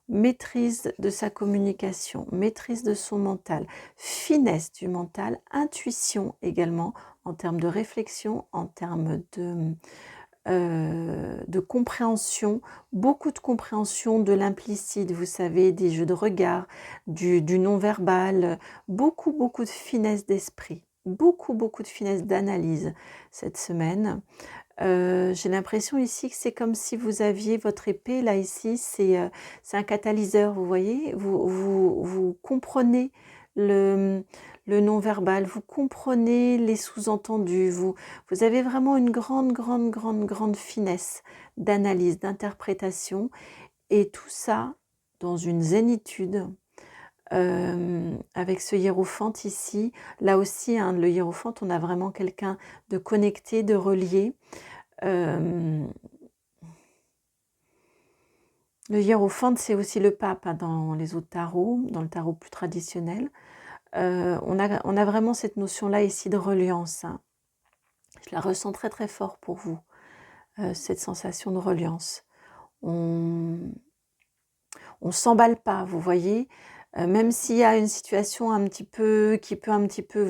Maîtrise de sa communication, maîtrise de son mental, finesse du mental, intuition également en termes de réflexion, en termes de compréhension, beaucoup de compréhension de l'implicite, vous savez, des jeux de regard, du non-verbal, beaucoup de finesse d'esprit, beaucoup de finesse d'analyse cette semaine. J'ai l'impression ici que c'est comme si vous aviez votre épée, là ici, c'est un catalyseur, vous voyez, vous comprenez le non-verbal, vous comprenez les sous-entendus, vous avez vraiment une grande finesse d'analyse, d'interprétation, et tout ça dans une zénitude, avec ce hiérophante ici. Là aussi, hein, le hiérophante, on a vraiment quelqu'un de connecté, de relié. Le hiérophante, c'est aussi le pape, hein, dans les autres tarots, dans le tarot plus traditionnel. On a vraiment cette notion-là ici de reliance. Hein. Je la ressens très fort pour vous, cette sensation de reliance. On s'emballe pas, vous voyez, même s'il y a une situation qui peut un petit peu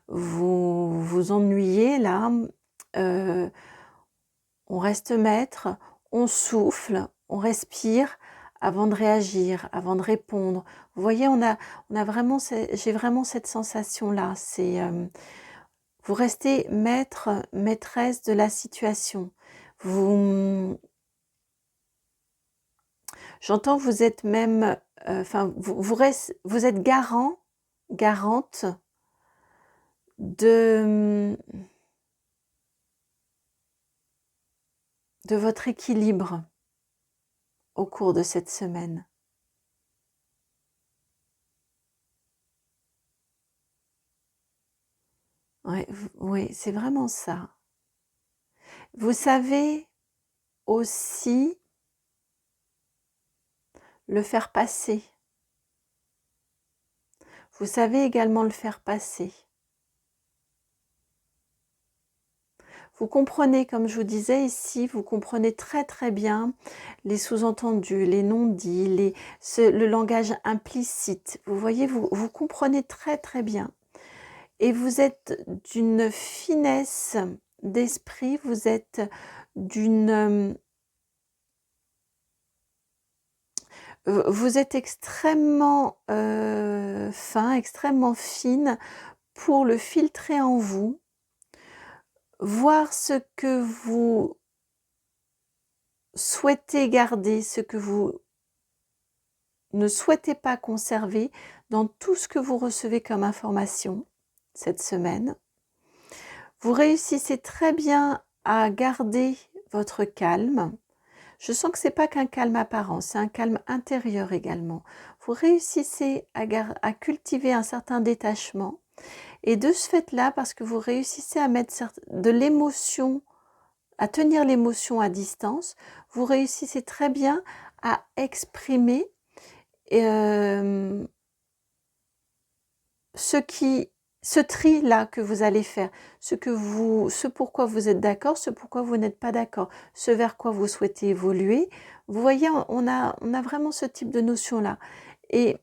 vous ennuyer là, on reste maître, on souffle, on respire avant de réagir, avant de répondre. Vous voyez, j'ai vraiment cette sensation-là. Vous restez maître, maîtresse de la situation. Vous, j'entends que vous êtes même, enfin, vous êtes garante de votre équilibre au cours de cette semaine. Ouais, oui, c'est vraiment ça. Vous savez aussi le faire passer. Vous savez également le faire passer. Vous comprenez, comme je vous disais ici, vous comprenez très très bien les sous-entendus, les non-dits, le langage implicite. Vous voyez, vous comprenez très très bien. Et vous êtes d'une finesse d'esprit, vous êtes vous êtes extrêmement fin, extrêmement fine pour le filtrer en vous, voir ce que vous souhaitez garder, ce que vous ne souhaitez pas conserver dans tout ce que vous recevez comme information cette semaine. Vous réussissez très bien à garder votre calme. Je sens que ce n'est pas qu'un calme apparent, c'est un calme intérieur également. Vous réussissez à cultiver un certain détachement. Et de ce fait-là, parce que vous réussissez à mettre de l'émotion, à tenir l'émotion à distance, vous réussissez très bien à exprimer ce tri-là que vous allez faire, ce pourquoi vous êtes d'accord, ce pourquoi vous n'êtes pas d'accord, ce vers quoi vous souhaitez évoluer. Vous voyez, on a vraiment ce type de notion-là. Et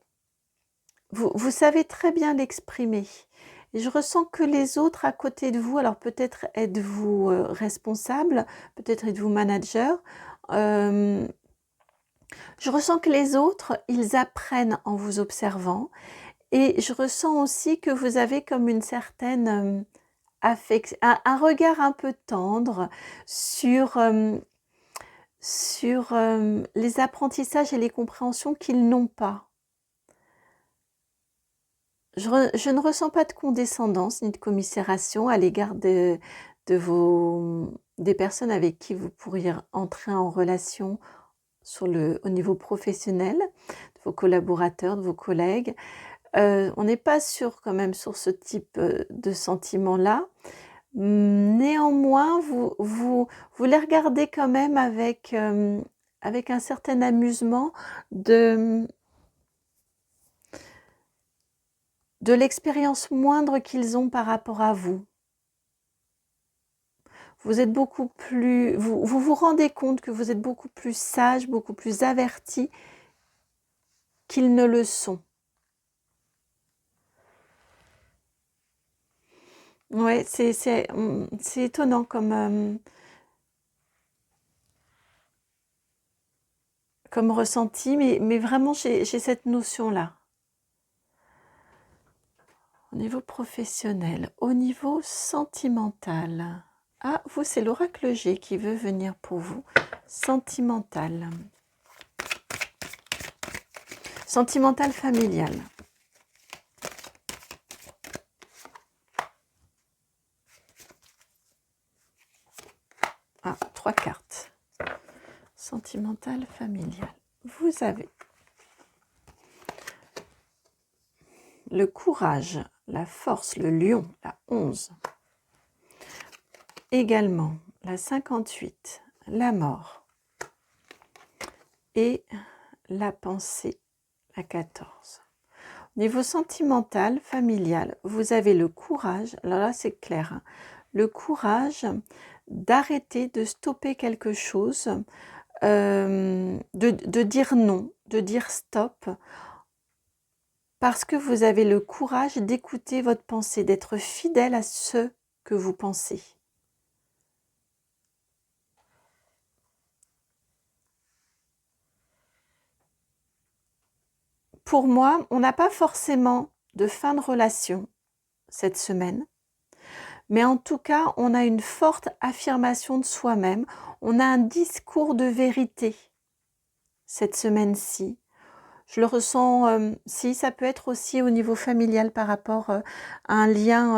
vous savez très bien l'exprimer. Et je ressens que les autres à côté de vous, alors peut-être êtes-vous responsable, peut-être êtes-vous manager, je ressens que les autres, ils apprennent en vous observant. Et je ressens aussi que vous avez comme une certaine un regard un peu tendre sur les apprentissages et les compréhensions qu'ils n'ont pas. Je ne ressens pas de condescendance ni de commisération à l'égard des personnes avec qui vous pourriez entrer en relation au niveau professionnel, de vos collaborateurs, de vos collègues. On n'est pas sûr quand même sur ce type de sentiment-là. Néanmoins, vous les regardez quand même avec un certain amusement de l'expérience moindre qu'ils ont par rapport à vous. Vous êtes beaucoup plus, vous rendez compte que vous êtes beaucoup plus sage, beaucoup plus averti qu'ils ne le sont. Ouais, c'est étonnant comme ressenti, mais vraiment j'ai cette notion-là. Au niveau professionnel, au niveau sentimental. Ah, vous, c'est l'oracle G qui veut venir pour vous. Sentimental. Sentimental familial. Ah, 3 cartes. Sentimental familial. Vous avez le courage, la force, le lion, la 11. Également, la 58, la mort. Et la pensée, la 14. Au niveau sentimental, familial, vous avez le courage, alors là c'est clair, hein, le courage d'arrêter, de stopper quelque chose, de dire non, de dire stop, parce que vous avez le courage d'écouter votre pensée, d'être fidèle à ce que vous pensez. Pour moi, on n'a pas forcément de fin de relation cette semaine, Mais en tout cas, on a une forte affirmation de soi-même. On a un discours de vérité cette semaine-ci. Je le ressens, si ça peut être aussi au niveau familial par rapport à un lien,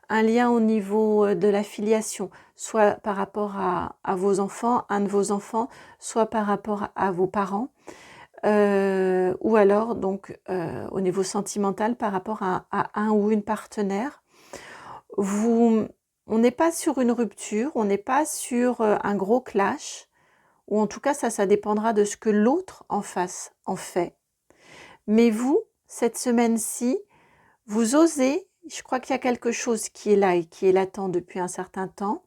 un lien au niveau de la filiation, soit par rapport à vos enfants, un de vos enfants, soit par rapport à vos parents, ou alors donc au niveau sentimental par rapport à un ou une partenaire. On n'est pas sur une rupture, on n'est pas sur un gros clash, ou en tout cas ça dépendra de ce que l'autre en face en fait. Mais vous, cette semaine-ci, vous osez, je crois qu'il y a quelque chose qui est là et qui est latent depuis un certain temps.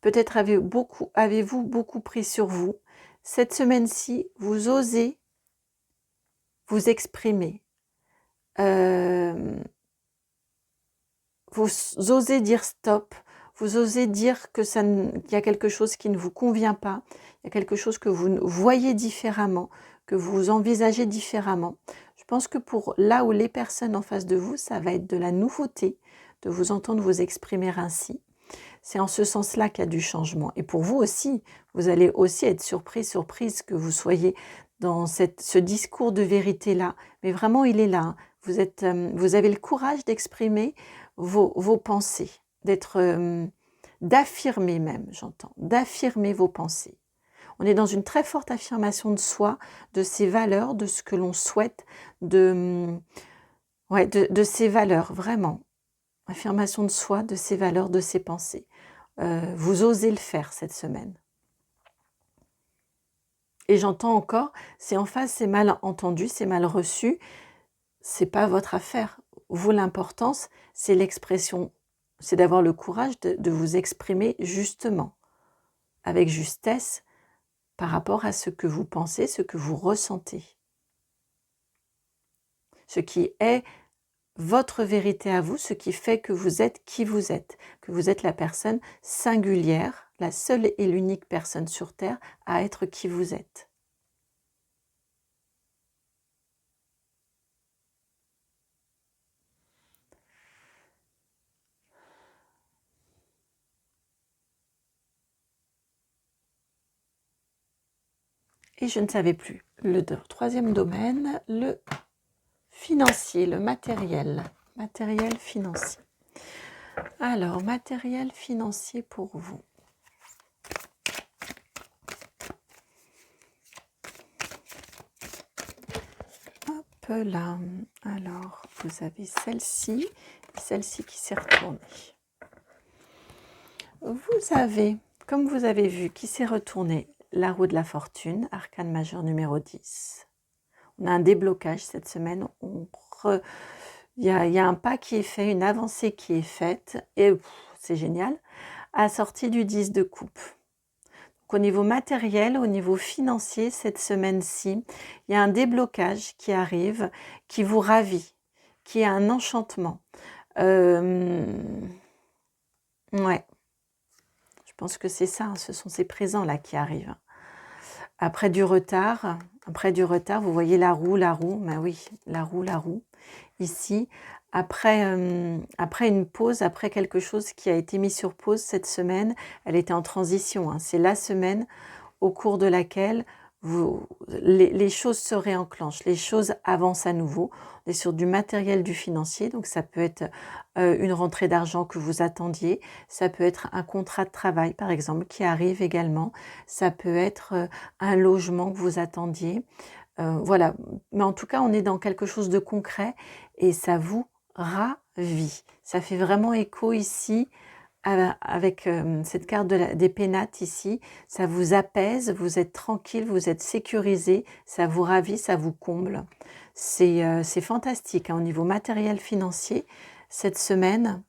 Peut-être avez-vous beaucoup pris sur vous. Cette semaine-ci, vous osez vous exprimer. Vous osez dire stop. Vous osez dire que qu'il y a quelque chose qui ne vous convient pas. Il y a quelque chose que vous voyez différemment, que vous envisagez différemment. Je pense que pour là où les personnes en face de vous, ça va être de la nouveauté de vous entendre vous exprimer ainsi. C'est en ce sens-là qu'il y a du changement. Et pour vous aussi, vous allez aussi être surprise que vous soyez dans ce discours de vérité-là. Mais vraiment, il est là. Hein. Vous avez le courage d'exprimer vos pensées, d'affirmer même, j'entends, d'affirmer vos pensées. On est dans une très forte affirmation de soi, de ses valeurs, de ce que l'on souhaite, de ses valeurs, vraiment. Affirmation de soi, de ses valeurs, de ses pensées. Vous osez le faire cette semaine. Et j'entends encore, c'est en face, c'est mal entendu, c'est mal reçu, c'est pas votre affaire. Vous, l'importance, c'est l'expression, c'est d'avoir le courage de vous exprimer justement, avec justesse, par rapport à ce que vous pensez, ce que vous ressentez. Ce qui est votre vérité à vous, ce qui fait que vous êtes qui vous êtes, que vous êtes la personne singulière, la seule et l'unique personne sur Terre à être qui vous êtes. Et je ne savais plus. Le troisième domaine, le financier, le matériel financier. Alors, matériel financier pour vous. Hop là. Alors, vous avez celle-ci qui s'est retournée. Vous avez, comme vous avez vu, qui s'est retournée, la roue de la fortune, arcane majeur numéro 10. On a un déblocage cette semaine, il y a un pas qui est fait, une avancée qui est faite, et c'est génial, assorti du 10 de coupe. Donc, au niveau matériel, au niveau financier, cette semaine-ci, il y a un déblocage qui arrive, qui vous ravit, qui est un enchantement. Ouais. Je pense que c'est ça, ce sont ces présents-là qui arrivent. Après du retard, vous voyez la roue, ben oui, la roue, ici. Après une pause, après quelque chose qui a été mis sur pause cette semaine, elle était en transition. Hein. C'est la semaine au cours de laquelle les choses se réenclenchent, les choses avancent à nouveau. On est sur du matériel, du financier, donc ça peut être une rentrée d'argent que vous attendiez, ça peut être un contrat de travail par exemple qui arrive également, ça peut être un logement que vous attendiez. Voilà, mais en tout cas on est dans quelque chose de concret et ça vous ravit. Ça fait vraiment écho ici avec cette carte des pénates ici, ça vous apaise, vous êtes tranquille, vous êtes sécurisé, ça vous ravit, ça vous comble. C'est fantastique hein, au niveau matériel financier. Cette semaine,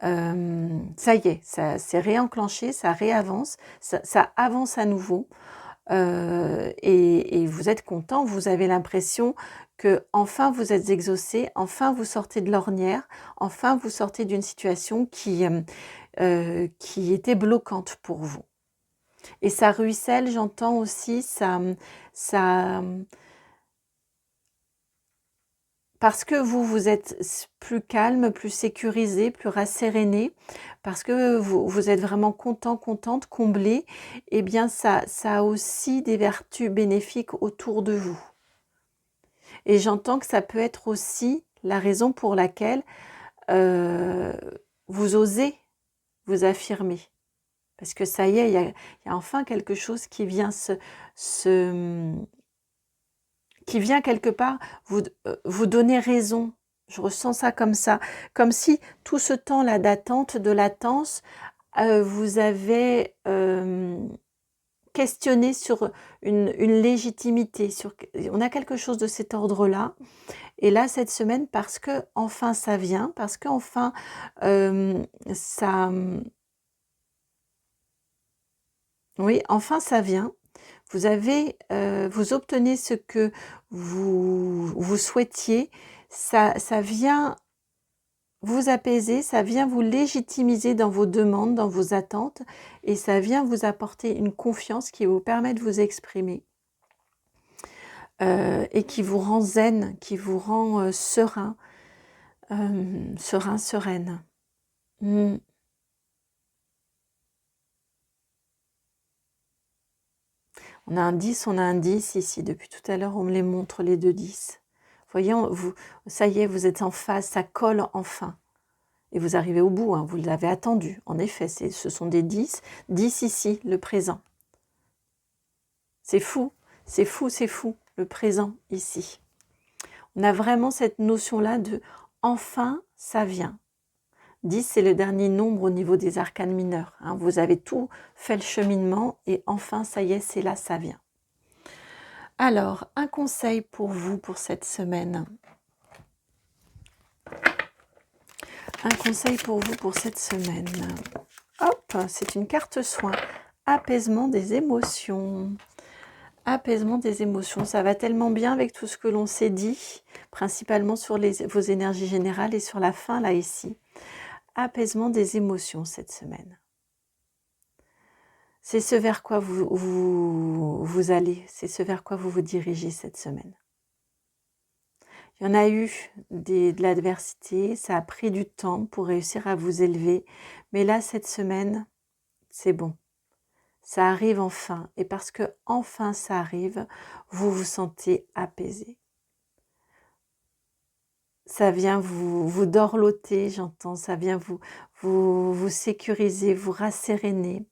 ça y est, ça s'est réenclenché, ça réavance, ça avance à nouveau. Et vous êtes content, vous avez l'impression que enfin vous êtes exaucé, enfin vous sortez de l'ornière, enfin vous sortez d'une situation qui était bloquante pour vous. Et ça ruisselle, j'entends aussi, ça parce que vous êtes plus calme, plus sécurisé, plus rasséréné, parce que vous êtes vraiment content, contente, comblé, eh bien ça a aussi des vertus bénéfiques autour de vous. Et j'entends que ça peut être aussi la raison pour laquelle vous osez vous affirmer. Parce que ça y est, il y a enfin quelque chose qui vient qui vient quelque part vous donner raison. Je ressens ça, comme si tout ce temps-là d'attente, de latence, vous avez questionné sur une légitimité. On a quelque chose de cet ordre-là. Et là, cette semaine, parce que enfin ça vient, parce qu'enfin ça... Oui, enfin ça vient. Vous obtenez ce que vous souhaitiez, ça vient vous apaiser, ça vient vous légitimiser dans vos demandes, dans vos attentes, et ça vient vous apporter une confiance qui vous permet de vous exprimer, et qui vous rend zen, qui vous rend serein, sereine. On a un 10, on a un 10 ici. Depuis tout à l'heure, on me les montre, les deux 10. Voyez, ça y est, vous êtes en phase, ça colle enfin. Et vous arrivez au bout, hein, vous l'avez attendu. En effet, ce sont des 10. 10 ici, le présent. C'est fou, c'est fou, c'est fou, le présent ici. On a vraiment cette notion-là de enfin, ça vient. 10, c'est le dernier nombre au niveau des arcanes mineurs. Hein. Vous avez tout fait le cheminement et enfin, ça y est, c'est là, ça vient. Alors, un conseil pour vous pour cette semaine. Un conseil pour vous pour cette semaine. Hop, c'est une carte soin. Apaisement des émotions. Apaisement des émotions. Ça va tellement bien avec tout ce que l'on s'est dit, principalement sur vos énergies générales et sur la fin, là, ici. Apaisement des émotions cette semaine. C'est ce vers quoi vous allez, c'est ce vers quoi vous vous dirigez cette semaine. Il y en a eu de l'adversité, ça a pris du temps pour réussir à vous élever, mais là, cette semaine, c'est bon. Ça arrive enfin, et parce que enfin ça arrive, vous vous sentez apaisé. Ça vient vous dorloter, j'entends, ça vient vous sécuriser, vous rasséréner.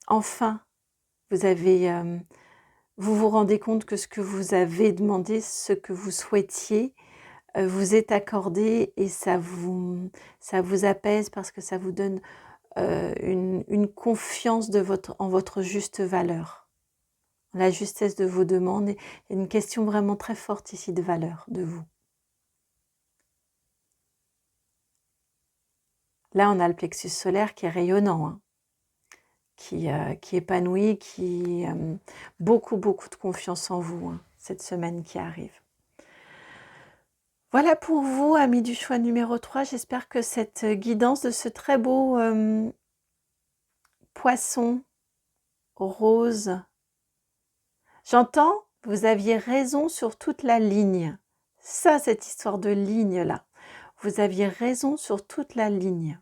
Enfin, vous vous rendez compte que ce que vous avez demandé, ce que vous souhaitiez, vous est accordé et ça vous apaise parce que ça vous donne une confiance en votre juste valeur, la justesse de vos demandes. Il y a une question vraiment très forte ici de valeur de vous. Là, on a le plexus solaire qui est rayonnant, hein, qui épanouit, qui beaucoup de confiance en vous, hein, cette semaine qui arrive. Voilà pour vous, amis du choix numéro 3. J'espère que cette guidance de ce très beau poisson rose. J'entends, vous aviez raison sur toute la ligne. Ça, cette histoire de ligne-là. Vous aviez raison sur toute la ligne.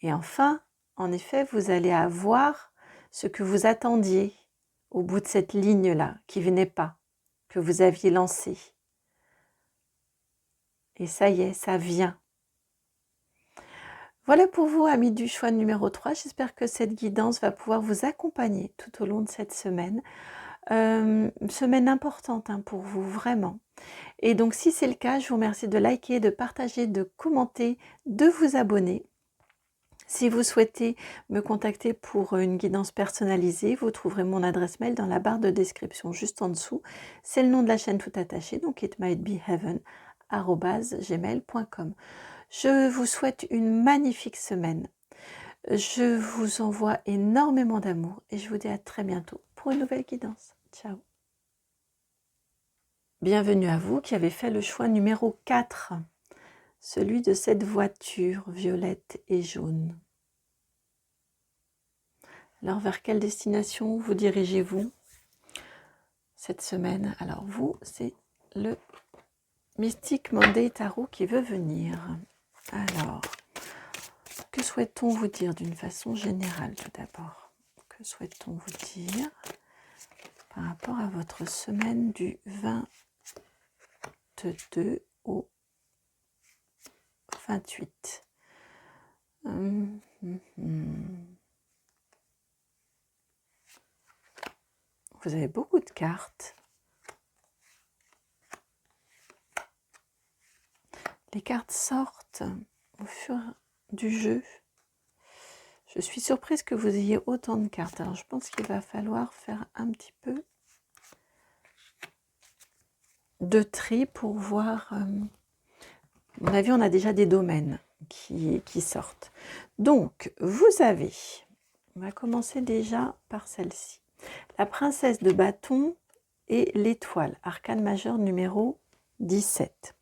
Et enfin, en effet, vous allez avoir ce que vous attendiez au bout de cette ligne-là, qui venait pas, que vous aviez lancé. Et ça y est, ça vient. Voilà pour vous, amis du choix numéro 3. J'espère que cette guidance va pouvoir vous accompagner tout au long de cette semaine. Semaine importante, hein, pour vous, vraiment. Et donc, si c'est le cas, je vous remercie de liker, de partager, de commenter, de vous abonner. Si vous souhaitez me contacter pour une guidance personnalisée, vous trouverez mon adresse mail dans la barre de description juste en dessous. C'est le nom de la chaîne tout attaché, donc itmightbeheaven@gmail.com. Je vous souhaite une magnifique semaine. Je vous envoie énormément d'amour et je vous dis à très bientôt pour une nouvelle guidance. Ciao. Bienvenue à vous qui avez fait le choix numéro 4, celui de cette voiture violette et jaune. Alors, vers quelle destination vous dirigez-vous cette semaine? Alors, vous, c'est le Mystic Monday Tarot qui veut venir. Alors, que souhaite-t-on vous dire d'une façon générale tout d'abord? Que souhaite-t-on vous dire par rapport à votre semaine du 22 au 28? Vous avez beaucoup de cartes. Les cartes sortent au fur du jeu. Je suis surprise que vous ayez autant de cartes. Alors je pense qu'il va falloir faire un petit peu de tri pour voir. À mon avis, on a déjà des domaines qui sortent. Donc, vous avez, on va commencer déjà par celle-ci. La princesse de bâton et l'étoile, arcane majeur numéro 17.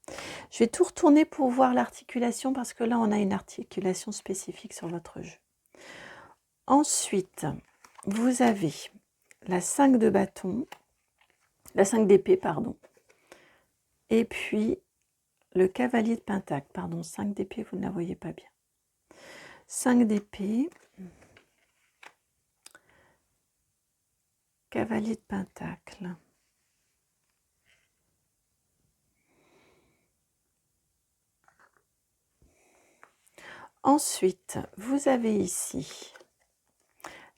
Je vais tout retourner pour voir l'articulation parce que là, on a une articulation spécifique sur votre jeu. Ensuite, vous avez la 5 de bâton, la 5 d'épée, pardon, et puis le cavalier de pentacle, pardon, 5 d'épée, vous ne la voyez pas bien. 5 d'épée, cavalier de pentacle. Ensuite, vous avez ici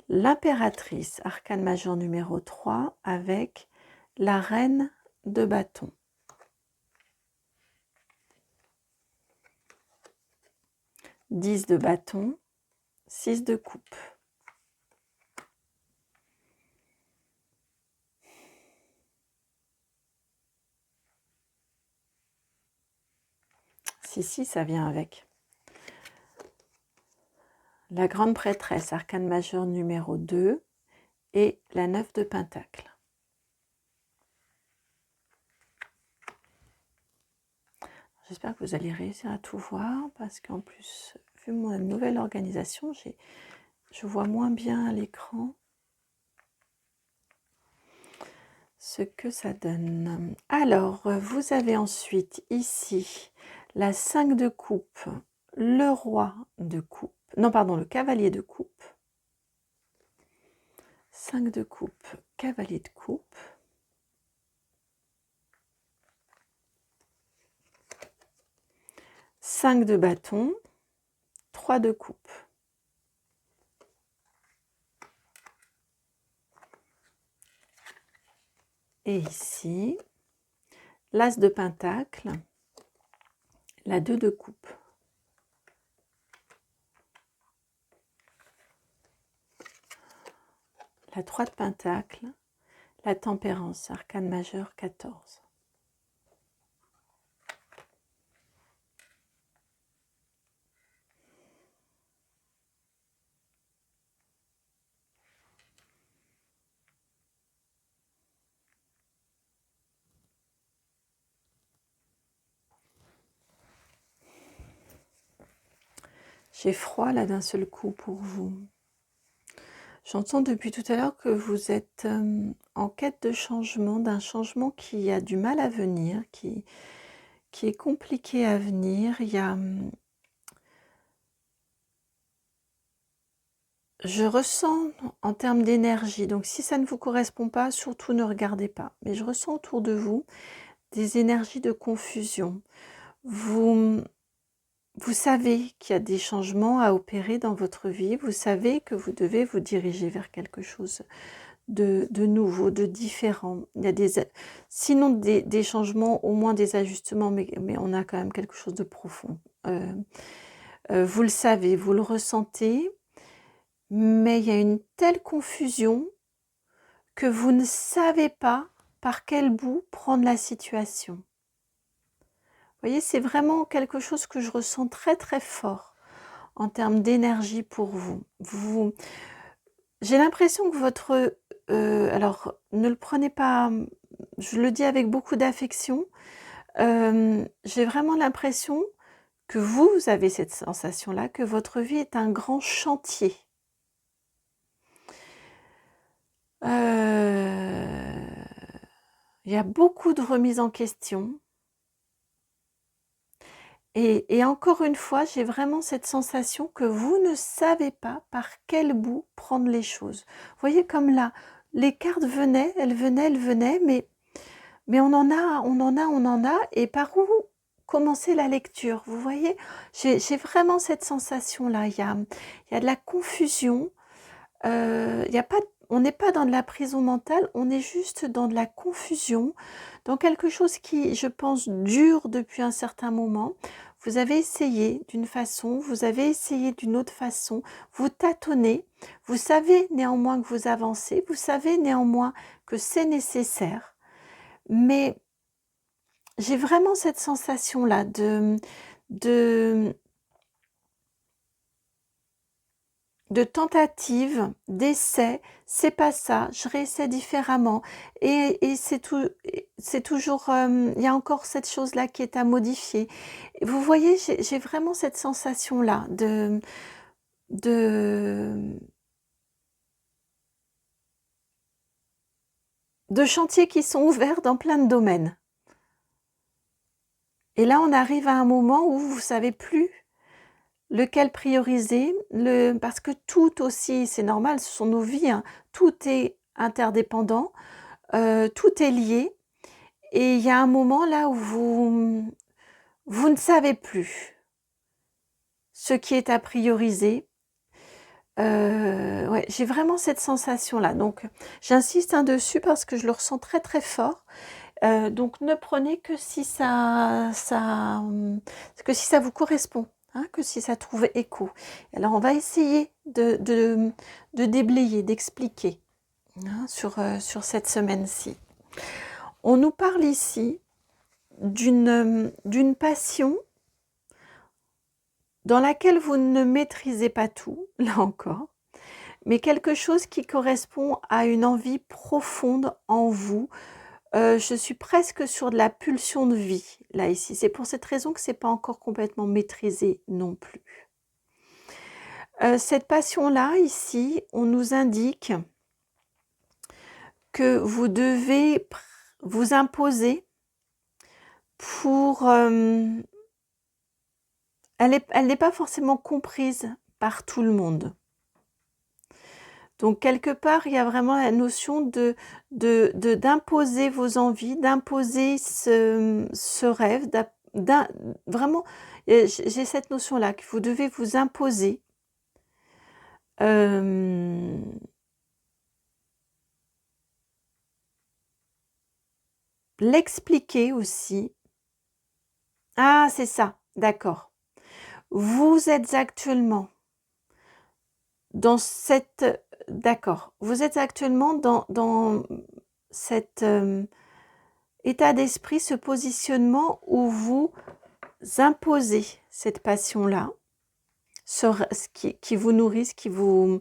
l'impératrice, arcane majeur numéro 3, avec la reine de bâton. « 10 de bâton, 6 de coupe. Si, ça vient avec. La grande prêtresse, arcane majeur numéro 2, et la 9 de pentacle. J'espère que vous allez réussir à tout voir, parce qu'en plus, vu ma nouvelle organisation, je vois moins bien à l'écran ce que ça donne. Alors, vous avez ensuite ici la 5 de coupe, le roi de coupe, non pardon, le cavalier de coupe, 5 de coupe, cavalier de coupe, « 5 de bâton, 3 de coupe. Et ici, l'as de pentacle, la 2 de coupe. La 3 de pentacle, la tempérance, arcane majeur 14. J'ai froid là d'un seul coup pour vous. J'entends depuis tout à l'heure que vous êtes en quête de changement, d'un changement qui a du mal à venir, qui est compliqué à venir. Il y a, je ressens en termes d'énergie, donc si ça ne vous correspond pas, surtout ne regardez pas. Mais je ressens autour de vous des énergies de confusion. Vous savez qu'il y a des changements à opérer dans votre vie, vous savez que vous devez vous diriger vers quelque chose de nouveau, de différent. Il y a sinon des changements, au moins des ajustements, mais on a quand même quelque chose de profond. Vous le savez, vous le ressentez, mais il y a une telle confusion que vous ne savez pas par quel bout prendre la situation. Vous voyez, c'est vraiment quelque chose que je ressens très très fort en termes d'énergie pour vous. J'ai l'impression que votre... alors, ne le prenez pas... Je le dis avec beaucoup d'affection. J'ai vraiment l'impression que vous avez cette sensation-là, que votre vie est un grand chantier. Il y a beaucoup de remises en question. Et encore une fois, j'ai vraiment cette sensation que vous ne savez pas par quel bout prendre les choses. Vous voyez comme là, les cartes venaient, elles venaient, mais on en a, et par où commencer la lecture? Vous voyez, j'ai vraiment cette sensation-là. Il y a de la confusion, il y a pas, on n'est pas dans de la prison mentale, on est juste dans de la confusion, dans quelque chose qui, je pense, dure depuis un certain moment. Vous avez essayé d'une façon, vous avez essayé d'une autre façon, vous tâtonnez, vous savez néanmoins que vous avancez, vous savez néanmoins que c'est nécessaire, mais j'ai vraiment cette sensation-là de, de tentative, d'essai, c'est pas ça, je réessaie différemment. Et c'est toujours, il y a encore cette chose-là qui est à modifier. Vous voyez, j'ai vraiment cette sensation-là de, de chantiers qui sont ouverts dans plein de domaines. Et là, on arrive à un moment où vous savez plus lequel prioriser, parce que tout aussi, c'est normal, ce sont nos vies, hein, tout est interdépendant, tout est lié, et il y a un moment là où vous ne savez plus ce qui est à prioriser. Ouais, j'ai vraiment cette sensation-là, donc j'insiste dessus parce que je le ressens très très fort. Donc ne prenez que si que si ça vous correspond, hein, que si ça trouve écho. Alors on va essayer de déblayer, d'expliquer, hein, sur cette semaine-ci. On nous parle ici d'une passion dans laquelle vous ne maîtrisez pas tout, là encore, mais quelque chose qui correspond à une envie profonde en vous. Je suis presque sur de la pulsion de vie, là, ici. C'est pour cette raison que c'est pas encore complètement maîtrisé non plus. Cette passion-là, ici, on nous indique que vous devez vous imposer pour... elle n'est pas forcément comprise par tout le monde. Donc, quelque part, il y a vraiment la notion d'imposer vos envies, d'imposer ce rêve, vraiment, j'ai cette notion-là, que vous devez vous imposer. L'expliquer aussi. Ah, c'est ça, d'accord. Vous êtes actuellement dans cette... D'accord. Vous êtes actuellement dans cet état d'esprit, ce positionnement où vous imposez cette passion-là, qui vous nourrit, qui vous...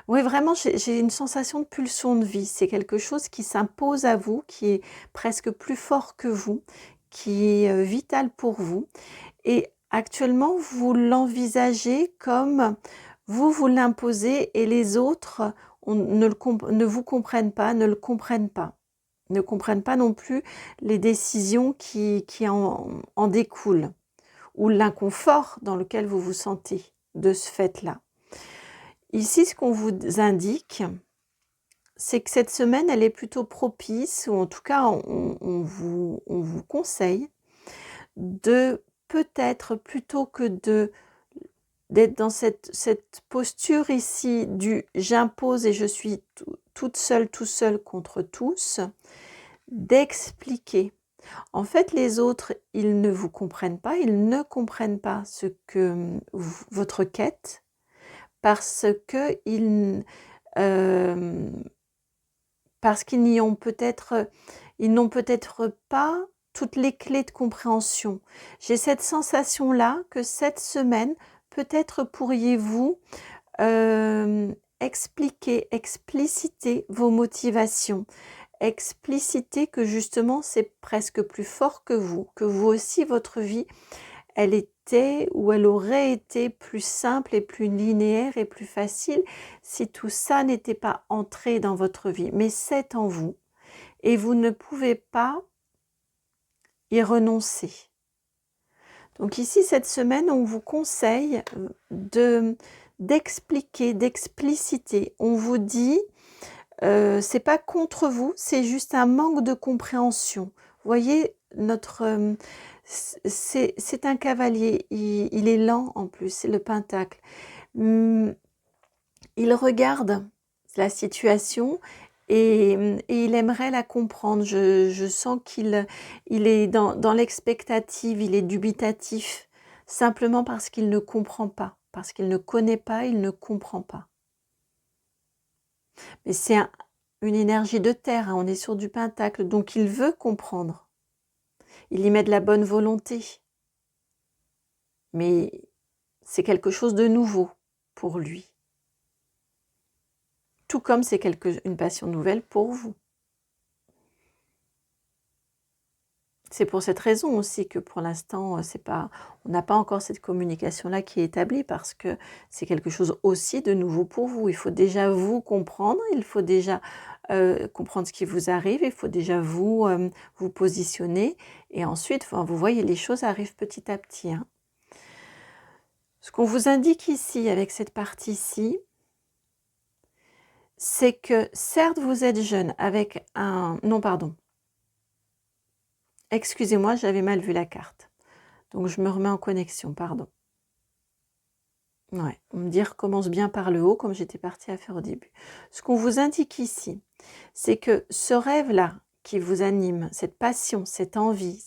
Oui, vraiment, j'ai une sensation de pulsion de vie. C'est quelque chose qui s'impose à vous, qui est presque plus fort que vous, qui est vital pour vous. Et actuellement, vous l'envisagez comme vous l'imposez et les autres ne vous comprennent pas, ne le comprennent pas. Ne comprennent pas non plus les décisions qui en découlent ou l'inconfort dans lequel vous vous sentez de ce fait-là. Ici, ce qu'on vous indique, c'est que cette semaine, elle est plutôt propice, ou en tout cas, on vous conseille de peut-être, plutôt que d'être dans cette posture ici du « j'impose et je suis toute seule, tout seul contre tous », d'expliquer. En fait, les autres, ils ne vous comprennent pas, ils ne comprennent pas ce que votre quête, parce qu'ils n'ont peut-être pas toutes les clés de compréhension. J'ai cette sensation-là que cette semaine, peut-être pourriez-vous expliquer, expliciter vos motivations, expliciter que justement c'est presque plus fort que vous aussi, votre vie, elle était ou elle aurait été plus simple et plus linéaire et plus facile si tout ça n'était pas entré dans votre vie. Mais c'est en vous. et vous ne pouvez pas y renoncer. Donc ici, cette semaine, on vous conseille d'expliquer, d'expliciter. On vous dit, c'est pas contre vous, c'est juste un manque de compréhension. Vous voyez, c'est un cavalier, il est lent en plus, c'est le pentacle. Il regarde la situation et il aimerait la comprendre. Je sens qu'il est dans l'expectative, il est dubitatif, simplement parce qu'il ne comprend pas, parce qu'il ne connaît pas, il ne comprend pas. Mais c'est une énergie de terre, hein, on est sur du pentacle, donc il veut comprendre. Il y met de la bonne volonté. Mais c'est quelque chose de nouveau pour lui. Tout comme c'est une passion nouvelle pour vous. C'est pour cette raison aussi que pour l'instant, on n'a pas encore cette communication-là qui est établie parce que c'est quelque chose aussi de nouveau pour vous. Il faut déjà vous comprendre, il faut déjà comprendre ce qui vous arrive, il faut déjà vous positionner et ensuite, vous voyez, les choses arrivent petit à petit. Hein. Ce qu'on vous indique ici, avec cette partie-ci, c'est que certes, vous êtes jeune avec un... Non, pardon. Excusez-moi, j'avais mal vu la carte. Donc, je me remets en connexion, pardon. Ouais, on me dit recommence bien par le haut, comme j'étais partie à faire au début. Ce qu'on vous indique ici, c'est que ce rêve-là qui vous anime, cette passion, cette envie,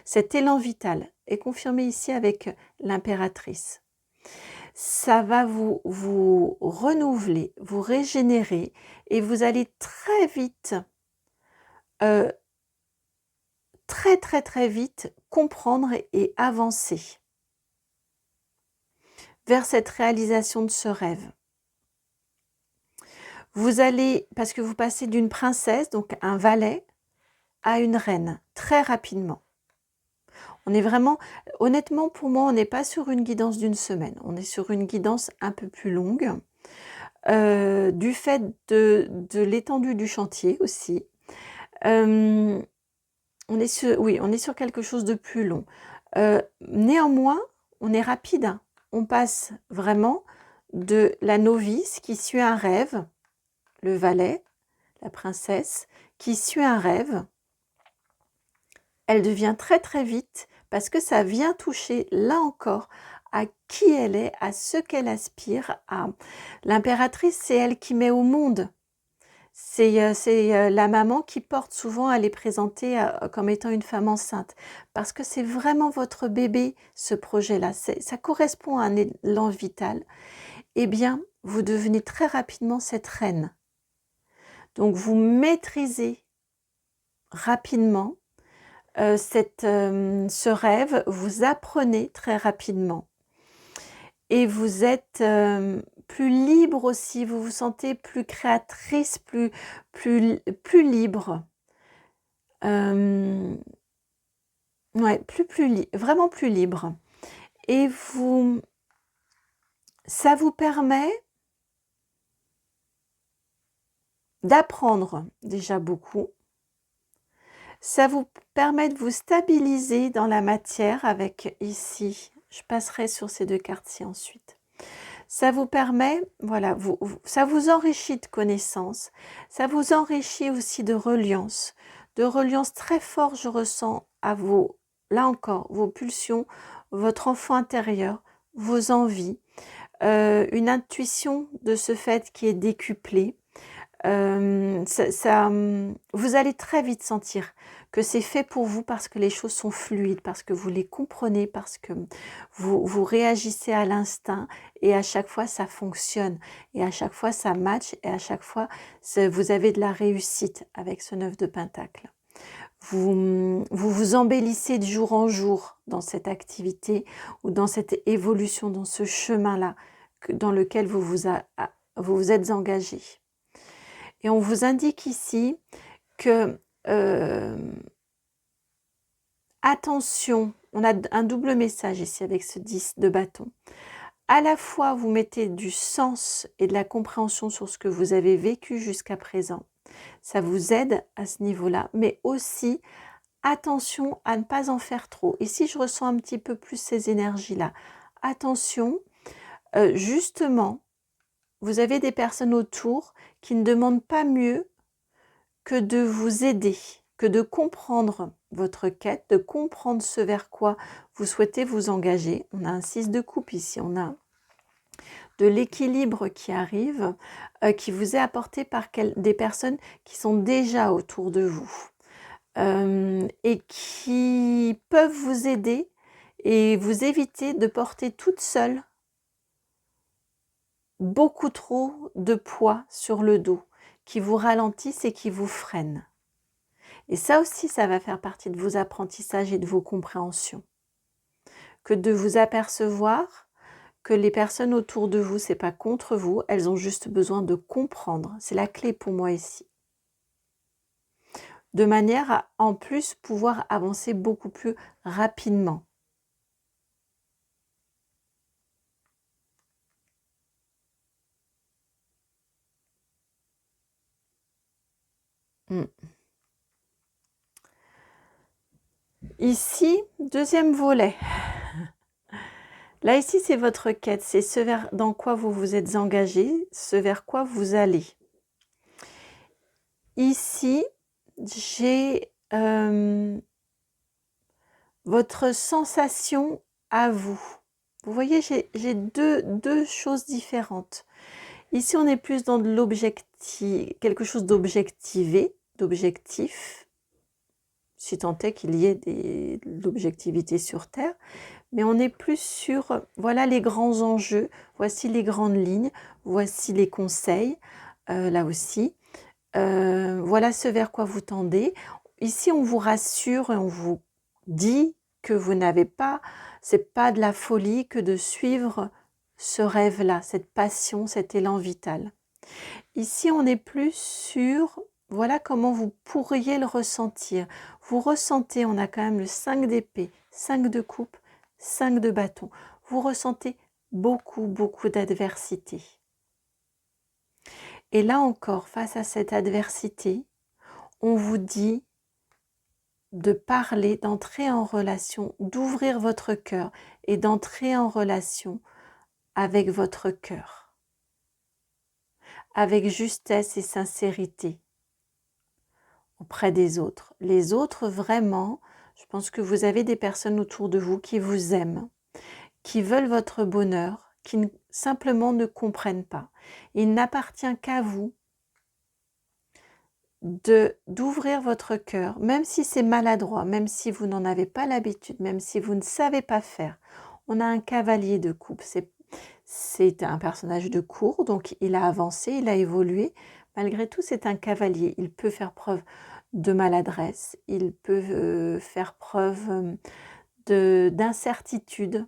cet élan vital est confirmé ici avec l'impératrice. Ça va vous renouveler, vous régénérer et vous allez très vite, très vite comprendre et avancer vers cette réalisation de ce rêve. Vous allez, parce que vous passez d'une princesse, donc un valet, à une reine, très rapidement. On est vraiment, honnêtement pour moi, on n'est pas sur une guidance d'une semaine, on est sur une guidance un peu plus longue, du fait de l'étendue du chantier aussi. On est sur quelque chose de plus long. Néanmoins, on est rapide, hein. On passe vraiment de la novice qui suit un rêve, le valet, la princesse, qui suit un rêve. Elle devient très vite, parce que ça vient toucher, là encore, à qui elle est, à ce qu'elle aspire. L'impératrice, c'est elle qui met au monde. C'est la maman qui porte souvent, elle est présentée comme étant une femme enceinte. Parce que c'est vraiment votre bébé, ce projet-là. Ça correspond à un élan vital. Eh bien, vous devenez très rapidement cette reine. Donc, vous maîtrisez rapidement ce rêve, vous apprenez très rapidement. Et vous êtes plus libre aussi, vous vous sentez plus créatrice, plus libre. Ouais, vraiment plus libre. Et ça vous permet d'apprendre déjà beaucoup. Ça vous permet de vous stabiliser dans la matière avec ici, je passerai sur ces deux cartes-ci ensuite. Ça vous permet, voilà, ça vous enrichit de connaissances, ça vous enrichit aussi de reliance très forte, je ressens à là encore, vos pulsions, votre enfant intérieur, vos envies, une intuition de ce fait qui est décuplée. Vous allez très vite sentir que c'est fait pour vous parce que les choses sont fluides, parce que vous les comprenez, parce que vous réagissez à l'instinct et à chaque fois ça fonctionne et à chaque fois ça match et à chaque fois vous avez de la réussite avec ce 9 de Pentacle. Vous embellissez de jour en jour dans cette activité ou dans cette évolution, dans ce chemin-là dans lequel vous vous êtes engagé. Et on vous indique ici que, attention, on a un double message ici avec ce 10 de bâton. À la fois, vous mettez du sens et de la compréhension sur ce que vous avez vécu jusqu'à présent. Ça vous aide à ce niveau-là, mais aussi attention à ne pas en faire trop. Ici, je ressens un petit peu plus ces énergies-là. Attention, justement, vous avez des personnes autour qui ne demandent pas mieux que de vous aider, que de comprendre votre quête, de comprendre ce vers quoi vous souhaitez vous engager. On a un 6 de coupe ici, on a de l'équilibre qui arrive, qui vous est apporté par des personnes qui sont déjà autour de vous et qui peuvent vous aider et vous éviter de porter toute seule beaucoup trop de poids sur le dos, qui vous ralentissent et qui vous freinent. Et ça aussi, ça va faire partie de vos apprentissages et de vos compréhensions. Que de vous apercevoir que les personnes autour de vous, c'est pas contre vous, elles ont juste besoin de comprendre. C'est la clé pour moi ici. De manière à, en plus, pouvoir avancer beaucoup plus rapidement. Ici, deuxième volet. Là, ici, c'est votre quête, c'est ce dans quoi vous vous êtes engagé, ce vers quoi vous allez. Ici, j'ai votre sensation à vous. Vous voyez, j'ai deux choses différentes. Ici, on est plus dans de l'objectif, quelque chose d'objectivé, d'objectif, si tant est qu'il y ait de l'objectivité sur Terre. Mais on est plus sur, voilà les grands enjeux, voici les grandes lignes, voici les conseils, là aussi. Voilà ce vers quoi vous tendez. Ici, on vous rassure et on vous dit que vous n'avez pas, c'est pas de la folie que de suivre ce rêve-là, cette passion, cet élan vital. Ici, on est plus sur, voilà comment vous pourriez le ressentir. Vous ressentez, on a quand même le 5 d'épée, 5 de coupe, 5 de bâton. Vous ressentez beaucoup, beaucoup d'adversité. Et là encore, face à cette adversité, on vous dit de parler, d'entrer en relation, d'ouvrir votre cœur et d'entrer en relation avec votre cœur, avec justesse et sincérité auprès des autres. Les autres, vraiment, je pense que vous avez des personnes autour de vous qui vous aiment, qui veulent votre bonheur, qui simplement ne comprennent pas. Il n'appartient qu'à vous d'ouvrir votre cœur, même si c'est maladroit, même si vous n'en avez pas l'habitude, même si vous ne savez pas faire. On a un cavalier de coupe, c'est un personnage de cour, donc il a avancé, il a évolué. Malgré tout, c'est un cavalier. Il peut faire preuve de maladresse, il peut faire preuve d'incertitude,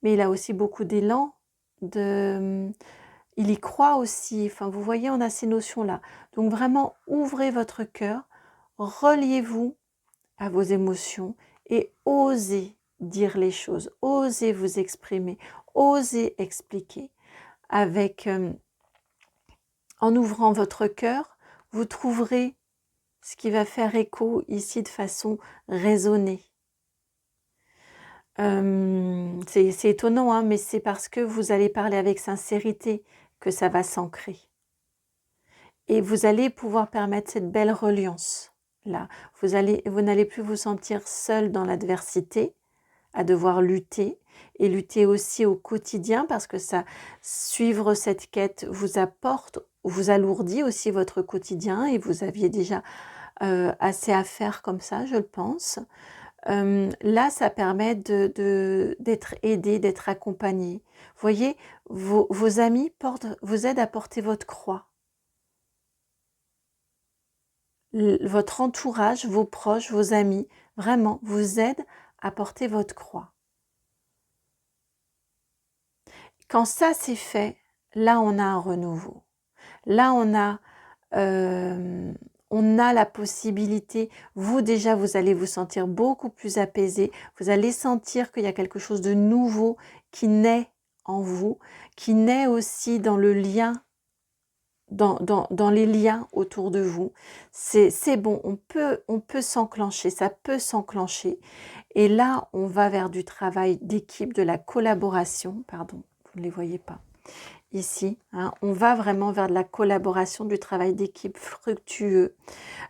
mais il a aussi beaucoup d'élan, il y croit aussi. Enfin, vous voyez, on a ces notions-là. Donc vraiment, ouvrez votre cœur, reliez-vous à vos émotions et osez dire les choses, osez vous exprimer, osez expliquer. En ouvrant votre cœur, vous trouverez ce qui va faire écho ici de façon raisonnée. C'est étonnant, hein, mais c'est parce que vous allez parler avec sincérité que ça va s'ancrer. Et vous allez pouvoir permettre cette belle reliance. Là, vous n'allez plus vous sentir seul dans l'adversité, à devoir lutter, et lutter aussi au quotidien, parce que ça, suivre cette quête vous apporte, vous alourdit aussi votre quotidien, et vous aviez déjà assez à faire comme ça, je le pense. Là, ça permet d'être aidé, d'être accompagné. Vous voyez, vos amis vous aident à porter votre croix. Votre entourage, vos proches, vos amis, vraiment, vous aident à porter votre croix. Quand ça c'est fait, là on a un renouveau. Là on a la possibilité, vous déjà vous allez vous sentir beaucoup plus apaisé, vous allez sentir qu'il y a quelque chose de nouveau qui naît en vous, qui naît aussi dans le lien dans les liens autour de vous. C'est bon, on peut s'enclencher, ça peut s'enclencher. Et là, on va vers du travail d'équipe, de la collaboration. Pardon, vous ne les voyez pas ici. Hein, on va vraiment vers de la collaboration, du travail d'équipe fructueux.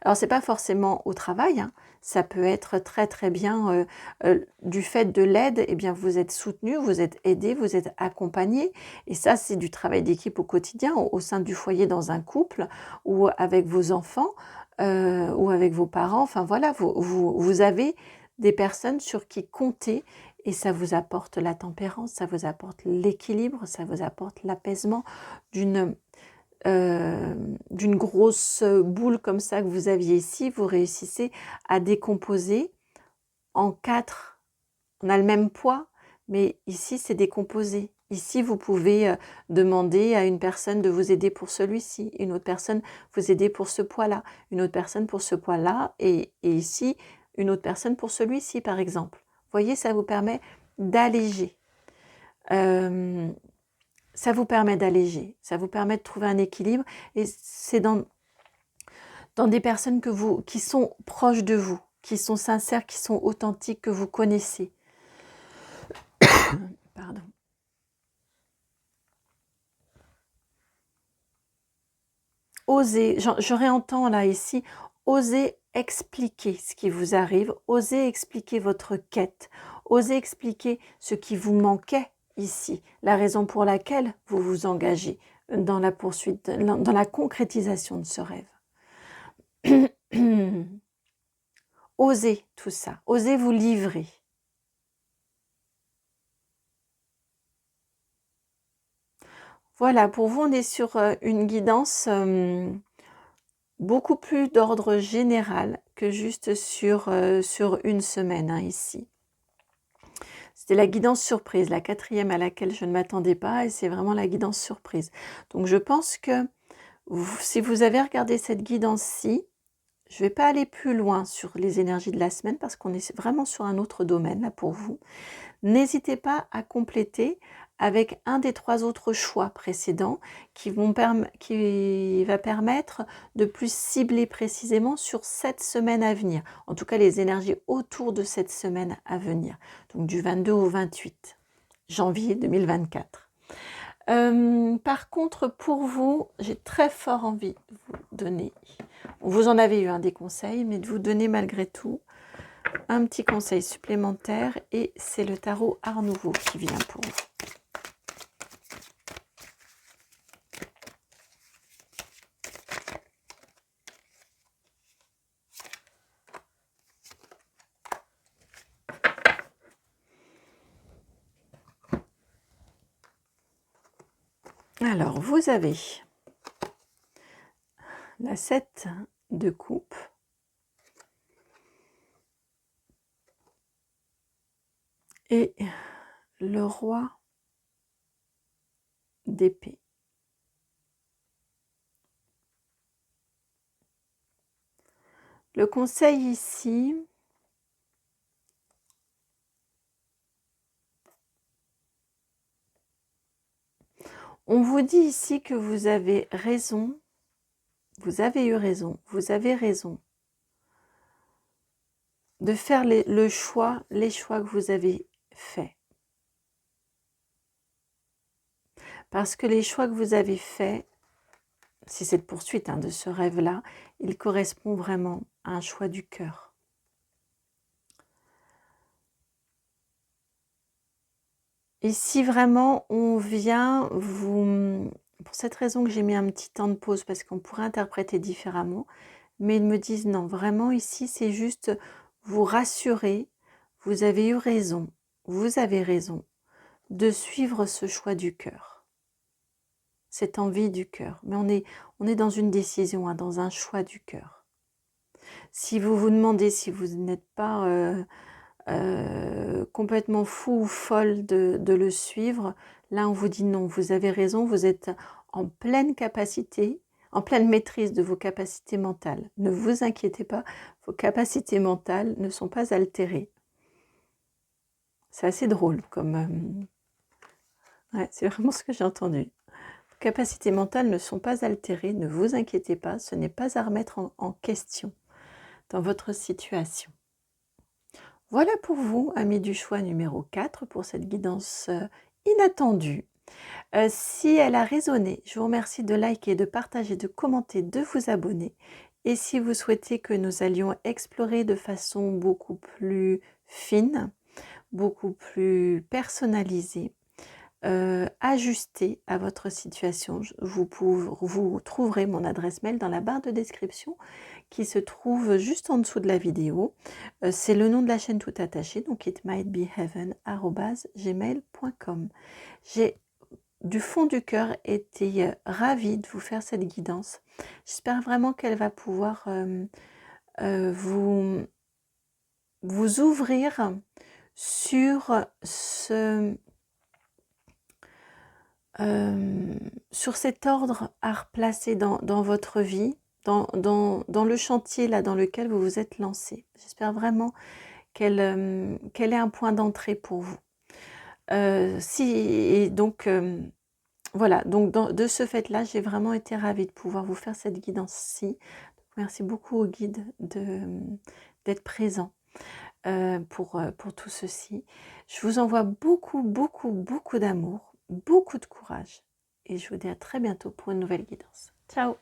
Alors, c'est pas forcément au travail, hein, ça peut être très très bien du fait de l'aide, eh bien vous êtes soutenu, vous êtes aidé, vous êtes accompagné. Et ça, c'est du travail d'équipe au quotidien, au sein du foyer, dans un couple, ou avec vos enfants, ou avec vos parents. Enfin voilà, vous avez des personnes sur qui compter et ça vous apporte la tempérance, ça vous apporte l'équilibre, ça vous apporte l'apaisement d'une d'une grosse boule comme ça que vous aviez ici. Vous réussissez à décomposer en 4. On a le même poids, mais ici c'est décomposé. Ici, vous pouvez demander à une personne de vous aider pour celui-ci, une autre personne vous aider pour ce poids-là, une autre personne pour ce poids-là, et ici, une autre personne pour celui-ci, par exemple. Vous voyez, ça vous permet d'alléger. Ça vous permet d'alléger, ça vous permet de trouver un équilibre, et c'est dans des personnes qui sont proches de vous, qui sont sincères, qui sont authentiques, que vous connaissez. Pardon. Osez, je réentends là ici, osez expliquer ce qui vous arrive, osez expliquer votre quête, osez expliquer ce qui vous manquait ici, la raison pour laquelle vous vous engagez dans la poursuite, dans la concrétisation de ce rêve. Osez tout ça, osez vous livrer. Voilà, pour vous, on est sur une guidance beaucoup plus d'ordre général que juste sur une semaine, hein, ici. C'était la guidance surprise, la 4e à laquelle je ne m'attendais pas, et c'est vraiment la guidance surprise. Donc je pense que si vous avez regardé cette guidance-ci, je ne vais pas aller plus loin sur les énergies de la semaine parce qu'on est vraiment sur un autre domaine là pour vous. N'hésitez pas à compléter avec un des 3 autres choix précédents qui va permettre de plus cibler précisément sur cette semaine à venir. En tout cas, les énergies autour de cette semaine à venir. Donc du 22 au 28 janvier 2024. Par contre, pour vous, j'ai très fort envie de vous donner, vous en avez eu des conseils, mais de vous donner malgré tout un petit conseil supplémentaire, et c'est le tarot Art Nouveau qui vient pour vous. Alors, vous avez la 7 de coupe, et le roi d'épée. Le conseil ici, on vous dit ici que vous avez raison, vous avez eu raison, vous avez raison de faire les choix que vous avez faits. Parce que les choix que vous avez faits, si cette poursuite de ce rêve-là, il correspond vraiment à un choix du cœur. Et si vraiment on vient vous... Pour cette raison que j'ai mis un petit temps de pause, parce qu'on pourrait interpréter différemment, mais ils me disent non, vraiment ici c'est juste vous rassurer, vous avez eu raison, vous avez raison de suivre ce choix du cœur, cette envie du cœur. Mais on est dans une décision, dans un choix du cœur. Si vous vous demandez si vous n'êtes pas complètement fou ou folle de le suivre, là on vous dit non, vous avez raison, vous êtes en pleine capacité, en pleine maîtrise de vos capacités mentales. Ne vous inquiétez pas, vos capacités mentales ne sont pas altérées. C'est assez drôle comme... Ouais, c'est vraiment ce que j'ai entendu. capacités mentales ne sont pas altérées, ne vous inquiétez pas, ce n'est pas à remettre en question dans votre situation. Voilà pour vous, amis du choix numéro 4, pour cette guidance inattendue. Si elle a résonné, je vous remercie de liker, de partager, de commenter, de vous abonner. Et si vous souhaitez que nous allions explorer de façon beaucoup plus fine, beaucoup plus personnalisée, ajustée à votre situation, vous trouverez mon adresse mail dans la barre de description qui se trouve juste en dessous de la vidéo. C'est le nom de la chaîne tout attaché, donc itmightbeheaven@gmail.com. J'ai du fond du cœur été ravie de vous faire cette guidance. J'espère vraiment qu'elle va pouvoir vous ouvrir sur sur cet ordre à replacer dans votre vie, dans le chantier là dans lequel vous vous êtes lancé. J'espère vraiment qu'elle est un point d'entrée pour vous. Et donc, voilà, donc de ce fait-là, j'ai vraiment été ravie de pouvoir vous faire cette guidance-ci. Merci beaucoup au guide d'être présent pour tout ceci. Je vous envoie beaucoup, beaucoup, beaucoup d'amour, beaucoup de courage. Et je vous dis à très bientôt pour une nouvelle guidance. Ciao!